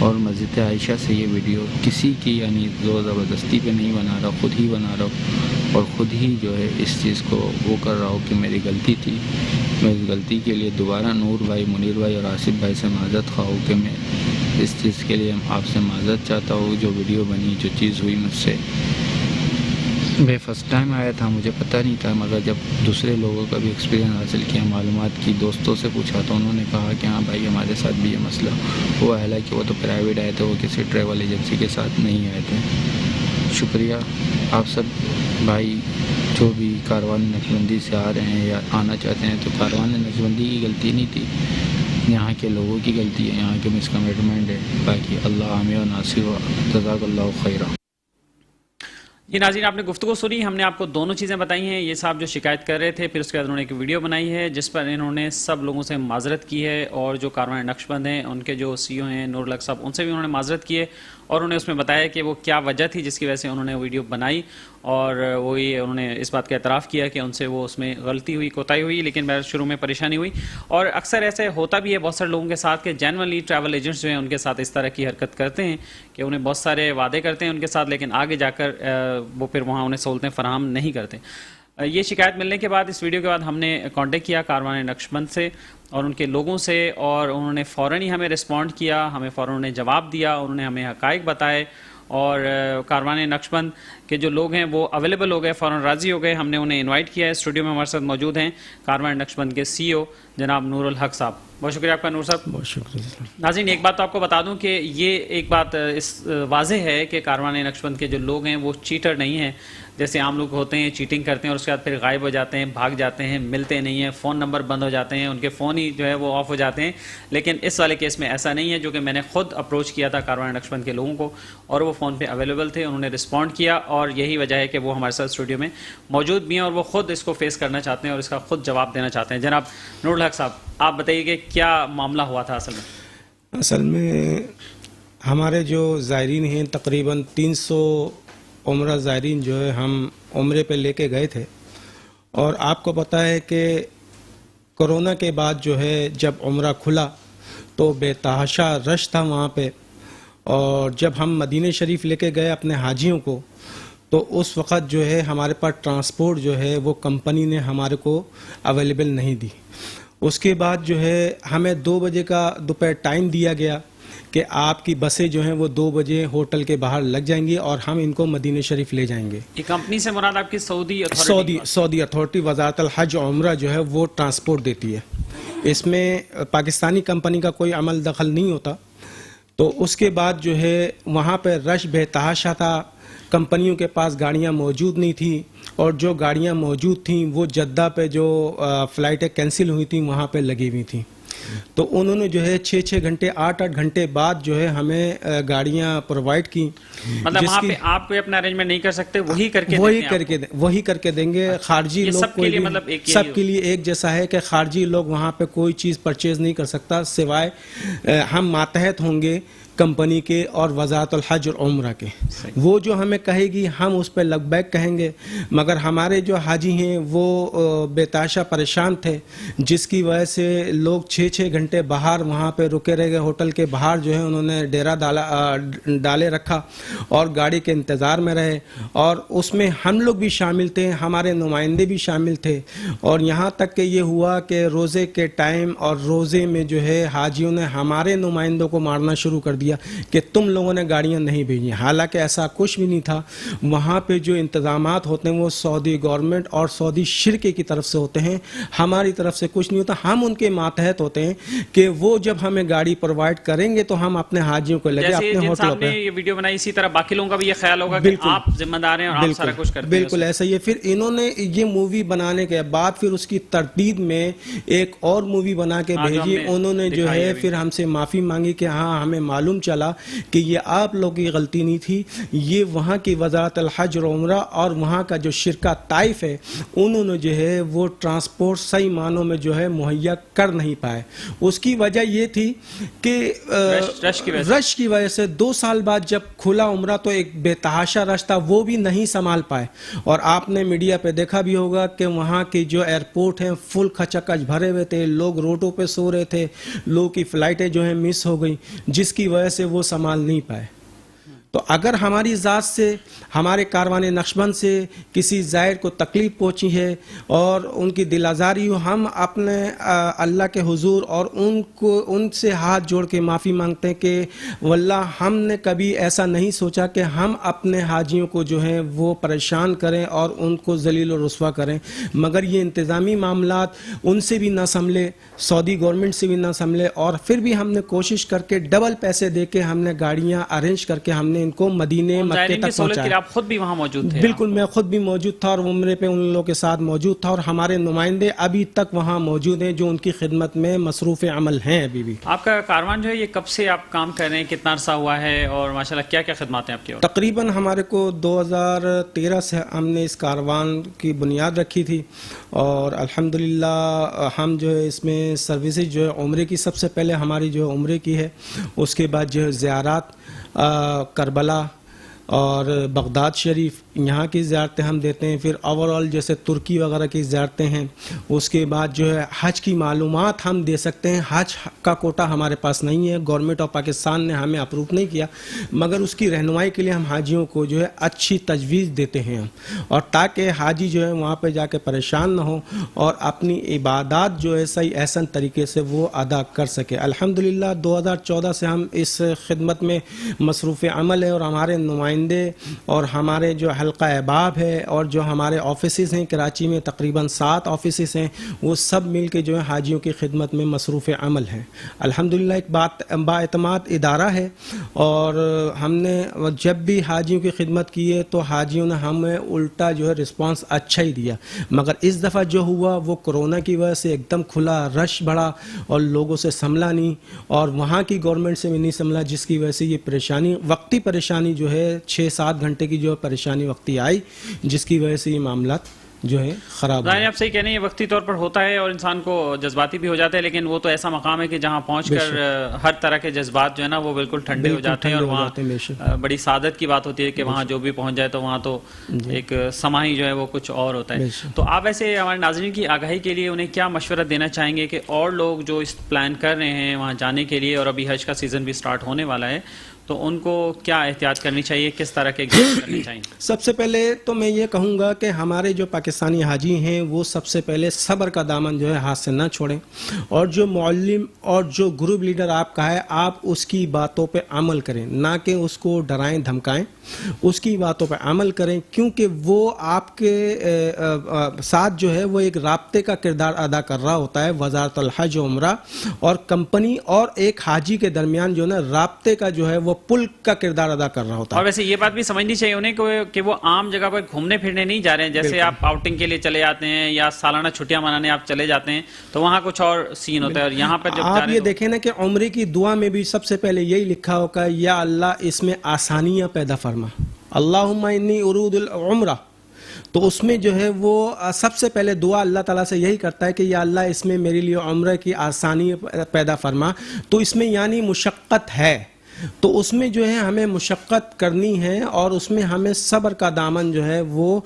اور مسجد عائشہ سے یہ ویڈیو کسی کی یعنی زور زبردستی پہ نہیں بنا رہا, خود ہی بنا رہا ہوں, اور خود ہی جو ہے اس چیز کو وہ کر رہا ہوں کہ میری غلطی تھی. میں اس غلطی کے لیے دوبارہ نور بھائی, منیر بھائی اور آصف بھائی سے معذرت خواہ ہوں کہ میں اس چیز کے لیے آپ سے معذرت چاہتا ہوں. جو ویڈیو بنی, جو چیز ہوئی مجھ سے, میں فرسٹ ٹائم آیا تھا, مجھے پتہ نہیں تھا, مگر جب دوسرے لوگوں کا بھی ایکسپیرینس حاصل کیا, معلومات کی, دوستوں سے پوچھا تو انہوں نے کہا کہ ہاں بھائی ہمارے ساتھ بھی یہ مسئلہ ہوا, حالانکہ وہ تو پرائیویٹ آئے تھے, وہ کسی ٹریول ایجنسی کے ساتھ نہیں آئے تھے. شکریہ آپ سب بھائی جو بھی کاروان نقشبندی سے آ رہے ہیں یا آنا چاہتے ہیں, تو کاروان نقشبندی کی غلطی نہیں تھی, یہاں کے لوگوں کی غلطی ہے, یہاں کے مس کمٹمنٹ ہے. باقی اللہ عامیہ و ناصر و جزاک اللہ خیرہ. یہ ناظرین آپ نے گفتگو سنی, ہم نے آپ کو دونوں چیزیں بتائی ہیں. یہ صاحب جو شکایت کر رہے تھے, پھر اس کے بعد انہوں نے ایک ویڈیو بنائی ہے جس پر انہوں نے سب لوگوں سے معذرت کی ہے, اور جو کاروان نقشبند ہیں ان کے جو سی او ہیں نور الحق صاحب, ان سے بھی انہوں نے معذرت کی ہے, اور انہوں نے اس میں بتایا کہ وہ کیا وجہ تھی جس کی وجہ سے انہوں نے ویڈیو بنائی, اور وہی انہوں نے اس بات کا اعتراف کیا کہ ان سے وہ اس میں غلطی ہوئی, کوتاہی ہوئی, لیکن شروع میں پریشانی ہوئی. اور اکثر ایسے ہوتا بھی ہے بہت سارے لوگوں کے ساتھ کہ جینوئنلی ٹریول ایجنٹس جو ہیں ان کے ساتھ اس طرح کی حرکت کرتے ہیں کہ انہیں بہت سارے وعدے کرتے ہیں ان کے ساتھ, لیکن آگے جا کر وہ پھر وہاں انہیں سہولتیں فراہم نہیں کرتے. یہ شکایت ملنے کے بعد, اس ویڈیو کے بعد ہم نے کانٹیکٹ کیا کاروان نقشبند سے اور ان کے لوگوں سے, اور انہوں نے فوراً ہی ہمیں رسپونڈ کیا, ہمیں فوراً انہوں نے جواب دیا, انہوں نے ہمیں حقائق بتائے, اور کاروان نقشبند کے جو لوگ ہیں وہ اویلیبل ہو گئے, فوراً راضی ہو گئے. ہم نے انہیں انوائٹ کیا ہے, اسٹوڈیو میں ہمارے ساتھ موجود ہیں کاروان نقشبند کے سی او جناب نور الحق صاحب. بہت شکریہ آپ کا نور صاحب. بہت شکریہ. ناظرین ایک بات تو آپ کو بتا دوں کہ یہ ایک بات واضح ہے کہ کاروان نقشبند کے جو لوگ ہیں وہ چیٹر نہیں ہیں, جیسے عام لوگ ہوتے ہیں چیٹنگ کرتے ہیں اور اس کے بعد پھر غائب ہو جاتے ہیں, بھاگ جاتے ہیں, ملتے نہیں ہیں, فون نمبر بند ہو جاتے ہیں, ان کے فون ہی جو ہے وہ آف ہو جاتے ہیں. لیکن اس والے کیس میں ایسا نہیں ہے, جو کہ میں نے خود اپروچ کیا تھا کاروان نقشبند کے لوگوں کو, اور وہ فون پہ اویلیبل تھے, انہوں نے رسپونڈ کیا, اور یہی وجہ ہے کہ وہ ہمارے ساتھ اسٹوڈیو میں موجود بھی ہیں, اور وہ خود اس کو فیس کرنا چاہتے ہیں اور اس کا خود جواب دینا چاہتے ہیں. جناب نور الحق صاحب, آپ بتائیے کہ کیا معاملہ ہوا تھا اصل میں؟ اصل میں ہمارے جو زائرین ہیں تقریباً 300 عمرہ زائرین جو ہے ہم عمرے پہ لے کے گئے تھے, اور آپ کو پتہ ہے کہ کرونا کے بعد جو ہے جب عمرہ کھلا تو بے تحاشا رش تھا وہاں پہ, اور جب ہم مدینہ شریف لے کے گئے اپنے حاجیوں کو تو اس وقت جو ہے ہمارے پاس ٹرانسپورٹ جو ہے وہ کمپنی نے ہمارے کو اویلیبل نہیں دی. اس کے بعد جو ہے ہمیں 2 بجے کا دوپہر ٹائم دیا گیا کہ آپ کی بسیں جو ہیں وہ 2 بجے ہوٹل کے باہر لگ جائیں گی اور ہم ان کو مدینہ شریف لے جائیں گے. یہ کمپنی سے مراد آپ کی سعودی اتھارٹی وزارت الحج عمرہ جو ہے وہ ٹرانسپورٹ دیتی ہے, اس میں پاکستانی کمپنی کا کوئی عمل دخل نہیں ہوتا. تو اس کے بعد جو ہے وہاں پہ رش بے تحاشا تھا, کمپنیوں کے پاس گاڑیاں موجود نہیں تھیں, اور جو گاڑیاں موجود تھیں وہ جدہ پہ جو فلائٹیں کینسل ہوئی تھیں وہاں پہ لگی ہوئی تھیں. تو انہوں نے جو ہے 6 گھنٹے 8 گھنٹے بعد جو ہے ہمیں گاڑیاں پرووائڈ کی. مطلب وہاں پہ آپ کوئی اپنا ارینجمنٹ نہیں کر سکتے, وہی کر کے دیں گے. خارجی لوگ سب کے لیے ایک جیسا ہے کہ خارجی لوگ وہاں پہ کوئی چیز پرچیز نہیں کر سکتا, سوائے ہم ماتحت ہوں گے کمپنی کے اور وزارت الحج اور عمرہ کے. وہ جو ہمیں کہے گی ہم اس پہ لبیک کہیں گے, مگر ہمارے جو حاجی ہیں وہ بے تحاشا پریشان تھے, جس کی وجہ سے لوگ 6 گھنٹے باہر وہاں پہ رکے رہ گئے. ہوٹل کے باہر جو ہے انہوں نے ڈیرا ڈالے رکھا اور گاڑی کے انتظار میں رہے, اور اس میں ہم لوگ بھی شامل تھے, ہمارے نمائندے بھی شامل تھے. اور یہاں تک کہ یہ ہوا کہ روزے کے ٹائم اور روزے میں جو ہے حاجیوں نے ہمارے نمائندوں کو مارنا شروع کر دیا کہ تم لوگوں نے گاڑیاں نہیں بھیجی. حالانکہ ایسا کچھ بھی نہیں تھا. وہاں پہ جو انتظامات ہوتے ہیں وہ سعودی گورنمنٹ اور سعودی شرکے کی طرف سے ہوتے ہیں, ہماری طرف سے کچھ نہیں ہوتا. ہم ان کے ماتحت ہوتے ہیں کہ وہ جب ہمیں گاڑی پرووائڈ کریں گے تو ہم اپنے حاجیوں کو لگے اپنے ہوٹلوں پہ. یہ ویڈیو بنائی, اسی طرح باقی لوگوں کا بھی یہ خیال ہوگا کہ آپ ذمہ دار ہیں اور آپ سارا کچھ کرتے ہیں. بالکل ایسا ہی ہے. پھر انہوں نے یہ مووی بنانے کے بعد پھر اس کی ترتیب میں ایک اور مووی بنا کے بھیجی. انہوں نے جو ہے پھر ہم سے معافی مانگی کہ ہاں ہمیں معلوم چلا کہ یہ آپ لوگوں کی غلطی نہیں تھی, یہ وہاں کی وزارت الحج اور عمرہ اور وہاں کا جو شرکہ طائف ہے انہوں نے جو ہے وہ ٹرانسپورٹ صحیح معنوں میں جو ہے مہیا کر نہیں پائے. اس کی وجہ یہ تھی کہ رش کی وجہ سے 2 سال بعد جب کھلا عمرہ تو ایک بے تحاشا رش تھا, وہ بھی نہیں سنبھال پائے. اور آپ نے میڈیا پہ دیکھا بھی ہوگا کہ وہاں کی جو ایئرپورٹ ہیں فل کھچکچ بھرے ہوئے تھے, لوگ روڈوں پہ سو رہے تھے, لوگوں کی فلائٹیں جو ہیں مس ہو گئی, جس کی وجہ سے وہ سنبھال نہیں پائے. تو اگر ہماری ذات سے ہمارے کاروان نقشبند سے کسی زائر کو تکلیف پہنچی ہے اور ان کی دل آزاری ہو, ہم اپنے اللہ کے حضور اور ان سے ہاتھ جوڑ کے معافی مانگتے ہیں کہ واللہ ہم نے کبھی ایسا نہیں سوچا کہ ہم اپنے حاجیوں کو جو ہے وہ پریشان کریں اور ان کو ذلیل و رسوا کریں, مگر یہ انتظامی معاملات ان سے بھی نہ سنبھلے, سعودی گورنمنٹ سے بھی نہ سنبھلے, اور پھر بھی ہم نے کوشش کر کے ڈبل پیسے دے کے ہم نے گاڑیاں ارینج کر کے ہم نے ان کو مدینے مکے تک پہنچایا. آپ خود بھی وہاں موجود تھے؟ بالکل, میں خود بھی موجود تھا اور عمرے پہ ان لوگوں کے ساتھ موجود تھا, اور ہمارے نمائندے ابھی تک وہاں موجود ہیں جو ان کی خدمت میں مصروف عمل ہیں. ابھی بھی آپ کا کاروان جو ہے یہ کب سے آپ کام کر رہے ہیں, کتنا عرصہ ہوا ہے, اور ماشاءاللہ کیا کیا خدمات ہیں آپ کی؟ تقریباً ہمارے کو 2013 سے ہم نے اس کاروان کی بنیاد رکھی تھی, اور الحمدللہ ہم جو ہے اس میں سروسز جو ہے عمرے کی سب سے پہلے ہماری جو ہے عمرے کی ہے, اس کے بعد جو ہے زیارات کربلا اور بغداد شریف یہاں کی زیارتیں ہم دیتے ہیں, پھر اوورال جیسے ترکی وغیرہ کی زیارتیں ہیں, اس کے بعد جو ہے حج کی معلومات ہم دے سکتے ہیں. حج کا کوٹا ہمارے پاس نہیں ہے, گورنمنٹ آف پاکستان نے ہمیں اپروو نہیں کیا, مگر اس کی رہنمائی کے لیے ہم حاجیوں کو جو ہے اچھی تجویز دیتے ہیں ہم, اور تاکہ حاجی جو ہے وہاں پہ جا کے پریشان نہ ہو اور اپنی عبادات جو ہے صحیح احسن طریقے سے وہ ادا کر سکے. الحمدللہ 2014 سے ہم اس خدمت میں مصروف عمل ہے, اور ہمارے نمائندے اور ہمارے جو حلقہ احباب ہے اور جو ہمارے آفیسز ہیں کراچی میں تقریباً 7 آفیسز ہیں, وہ سب مل کے جو ہے حاجیوں کی خدمت میں مصروف عمل ہیں. الحمدللہ ایک با اعتماد ادارہ ہے, اور ہم نے جب بھی حاجیوں کی خدمت کی ہے تو حاجیوں نے ہمیں الٹا جو ہے رسپانس اچھا ہی دیا, مگر اس دفعہ جو ہوا وہ کرونا کی وجہ سے ایک دم کھلا رش بڑھا اور لوگوں سے سنبھلا نہیں, اور وہاں کی گورنمنٹ سے بھی نہیں سنبھلا, جس کی وجہ سے یہ پریشانی وقتی پریشانی جو ہے 6-7 گھنٹے کی جو پریشانی وقتی آئی, جس کی وجہ سے یہ معاملات جو ہے خراب ظاہر آپ صحیح کہہ رہے ہیں, یہ وقتی طور پر ہوتا ہے اور انسان کو جذباتی بھی ہو جاتا ہے, لیکن وہ تو ایسا مقام ہے کہ جہاں پہنچ کر ہر طرح کے جذبات جو ہے نا وہ بالکل ٹھنڈے ہو جاتے ہیں, اور وہاں بڑی سعادت کی بات ہوتی ہے کہ وہاں جو بھی پہنچ جائے تو وہاں تو ایک سما ہی جو ہے وہ کچھ اور ہوتا ہے. تو آپ ایسے ہمارے ناظرین کی آگاہی کے لیے انہیں کیا مشورہ دینا چاہیں گے کہ اور لوگ جو اس پلان کر رہے ہیں وہاں جانے کے لیے, اور ابھی حج کا سیزن بھی سٹارٹ ہونے والا ہے, تو ان کو کیا احتیاط کرنی چاہیے, کس طرح کے اقدامات کرنے چاہیے؟ سب سے پہلے تو میں یہ کہوں گا کہ ہمارے جو پاکستانی حاجی ہیں وہ سب سے پہلے صبر کا دامن جو ہے ہاتھ سے نہ چھوڑیں, اور جو معلم اور جو گروپ لیڈر آپ کا ہے آپ اس کی باتوں پہ عمل کریں, نہ کہ اس کو ڈرائیں دھمکائیں, اس کی باتوں پہ عمل کریں, کیونکہ وہ آپ کے ساتھ جو ہے وہ ایک رابطے کا کردار ادا کر رہا ہوتا ہے. وزارت الحج و عمرہ اور کمپنی اور ایک حاجی کے درمیان جو ہے نا رابطے کا جو ہے وہ پل کا کردار ادا کر رہا ہوتا ہے. اور ویسے یہ بات بھی سمجھنی چاہیے انہیں کہ وہ عام جگہ پر گھومنے پھرنے نہیں جا رہے ہیں, جیسے آپ آؤٹنگ کے لیے چلے جاتے ہیں یا سالانہ چھٹیاں منانے آپ چلے جاتے ہیں تو وہاں کچھ اور سین ہوتا ہے, اور یہاں پر جب آپ یہ دیکھیں نا کہ عمرے کی دعا میں بھی سب سے پہلے یہی لکھا ہوگا, یا اللہ اس میں آسانیاں پیدا فرما, اللہم انی ارید العمرہ, تو اس میں جو ہے وہ سب سے پہلے دعا اللہ تعالیٰ سے یہی کرتا ہے کہ یا اللہ اس میں میرے لیے عمرہ کی آسانی پیدا فرما. تو اس میں یعنی مشقت ہے, تو اس میں جو ہے ہمیں مشقت کرنی ہے, اور اس میں ہمیں صبر کا دامن جو ہے وہ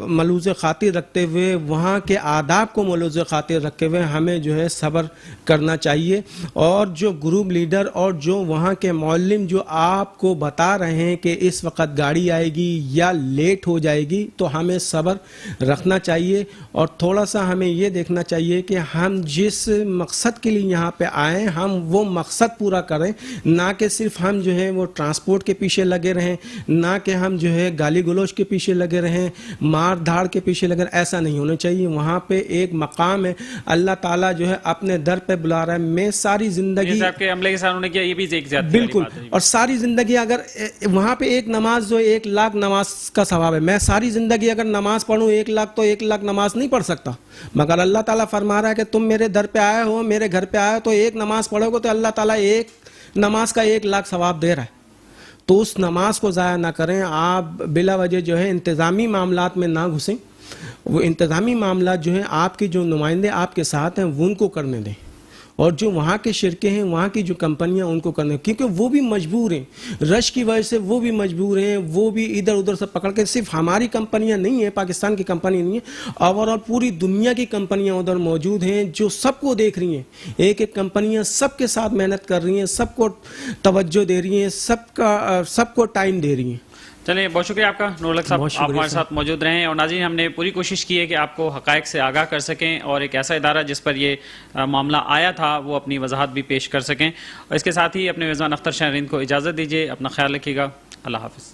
ملوز خاطر رکھتے ہوئے, وہاں کے آداب کو ملوز خاطر رکھتے ہوئے ہمیں جو ہے صبر کرنا چاہیے. اور جو گروپ لیڈر اور جو وہاں کے معلم جو آپ کو بتا رہے ہیں کہ اس وقت گاڑی آئے گی یا لیٹ ہو جائے گی, تو ہمیں صبر رکھنا چاہیے, اور تھوڑا سا ہمیں یہ دیکھنا چاہیے کہ ہم جس مقصد کے لیے یہاں پہ آئیں ہم وہ مقصد پورا کریں, نہ کہ صرف ہم جو ہے وہ ٹرانسپورٹ کے پیچھے لگے رہیں, نہ کہ ہم جو ہے گالی گلوچ کے پیچھے لگے رہیں, مار دھاڑ کے پیچھے لگے رہیں. ایسا نہیں ہونا چاہیے. وہاں پہ ایک مقام ہے, اللہ تعالیٰ جو ہے اپنے در پہ بلا رہا ہے. میں ساری زندگی آپ کے عملے کے ساتھ انہوں نے کیا, یہ بھی ایک زیادتی بالکل, اور ساری زندگی اگر وہاں پہ ایک نماز جو 1 لاکھ نماز کا ثواب ہے, میں ساری زندگی اگر نماز پڑھوں 1 لاکھ تو 1 لاکھ نماز نہیں پڑھ سکتا, مگر اللہ تعالیٰ فرما رہا ہے کہ تم میرے در پہ آئے ہو, میرے گھر پہ آئے ہو, تو 1 نماز پڑھو گے تو اللہ تعالیٰ 1 نماز کا 1 لاکھ ثواب دے رہا ہے. تو اس نماز کو ضائع نہ کریں. آپ بلا وجہ جو ہے انتظامی معاملات میں نہ گھسیں. وہ انتظامی معاملات جو ہیں آپ کے جو نمائندے آپ کے ساتھ ہیں وہ ان کو کرنے دیں, اور جو وہاں کے شرکے ہیں وہاں کی جو کمپنیاں ان کو کرنے، کیونکہ وہ بھی مجبور ہیں، رش کی وجہ سے وہ بھی مجبور ہیں، وہ بھی ادھر ادھر سے پکڑ کے، صرف ہماری کمپنیاں نہیں ہیں، پاکستان کی کمپنی نہیں ہے، اوور آل پوری دنیا کی کمپنیاں ادھر موجود ہیں جو سب کو دیکھ رہی ہیں، ایک ایک کمپنیاں سب کے ساتھ محنت کر رہی ہیں، سب کو توجہ دے رہی ہیں، سب کو ٹائم دے رہی ہیں۔ چلیے بہت شکریہ آپ کا نور الحق صاحب، آپ ہمارے ساتھ موجود رہے ہیں، اور ناظرین ہم نے پوری کوشش کی ہے کہ آپ کو حقائق سے آگاہ کر سکیں اور ایک ایسا ادارہ جس پر یہ معاملہ آیا تھا وہ اپنی وضاحت بھی پیش کر سکیں، اور اس کے ساتھ ہی اپنے میزبان اختر شاہ ہند کو اجازت دیجیے، اپنا خیال رکھیے گا، اللہ حافظ۔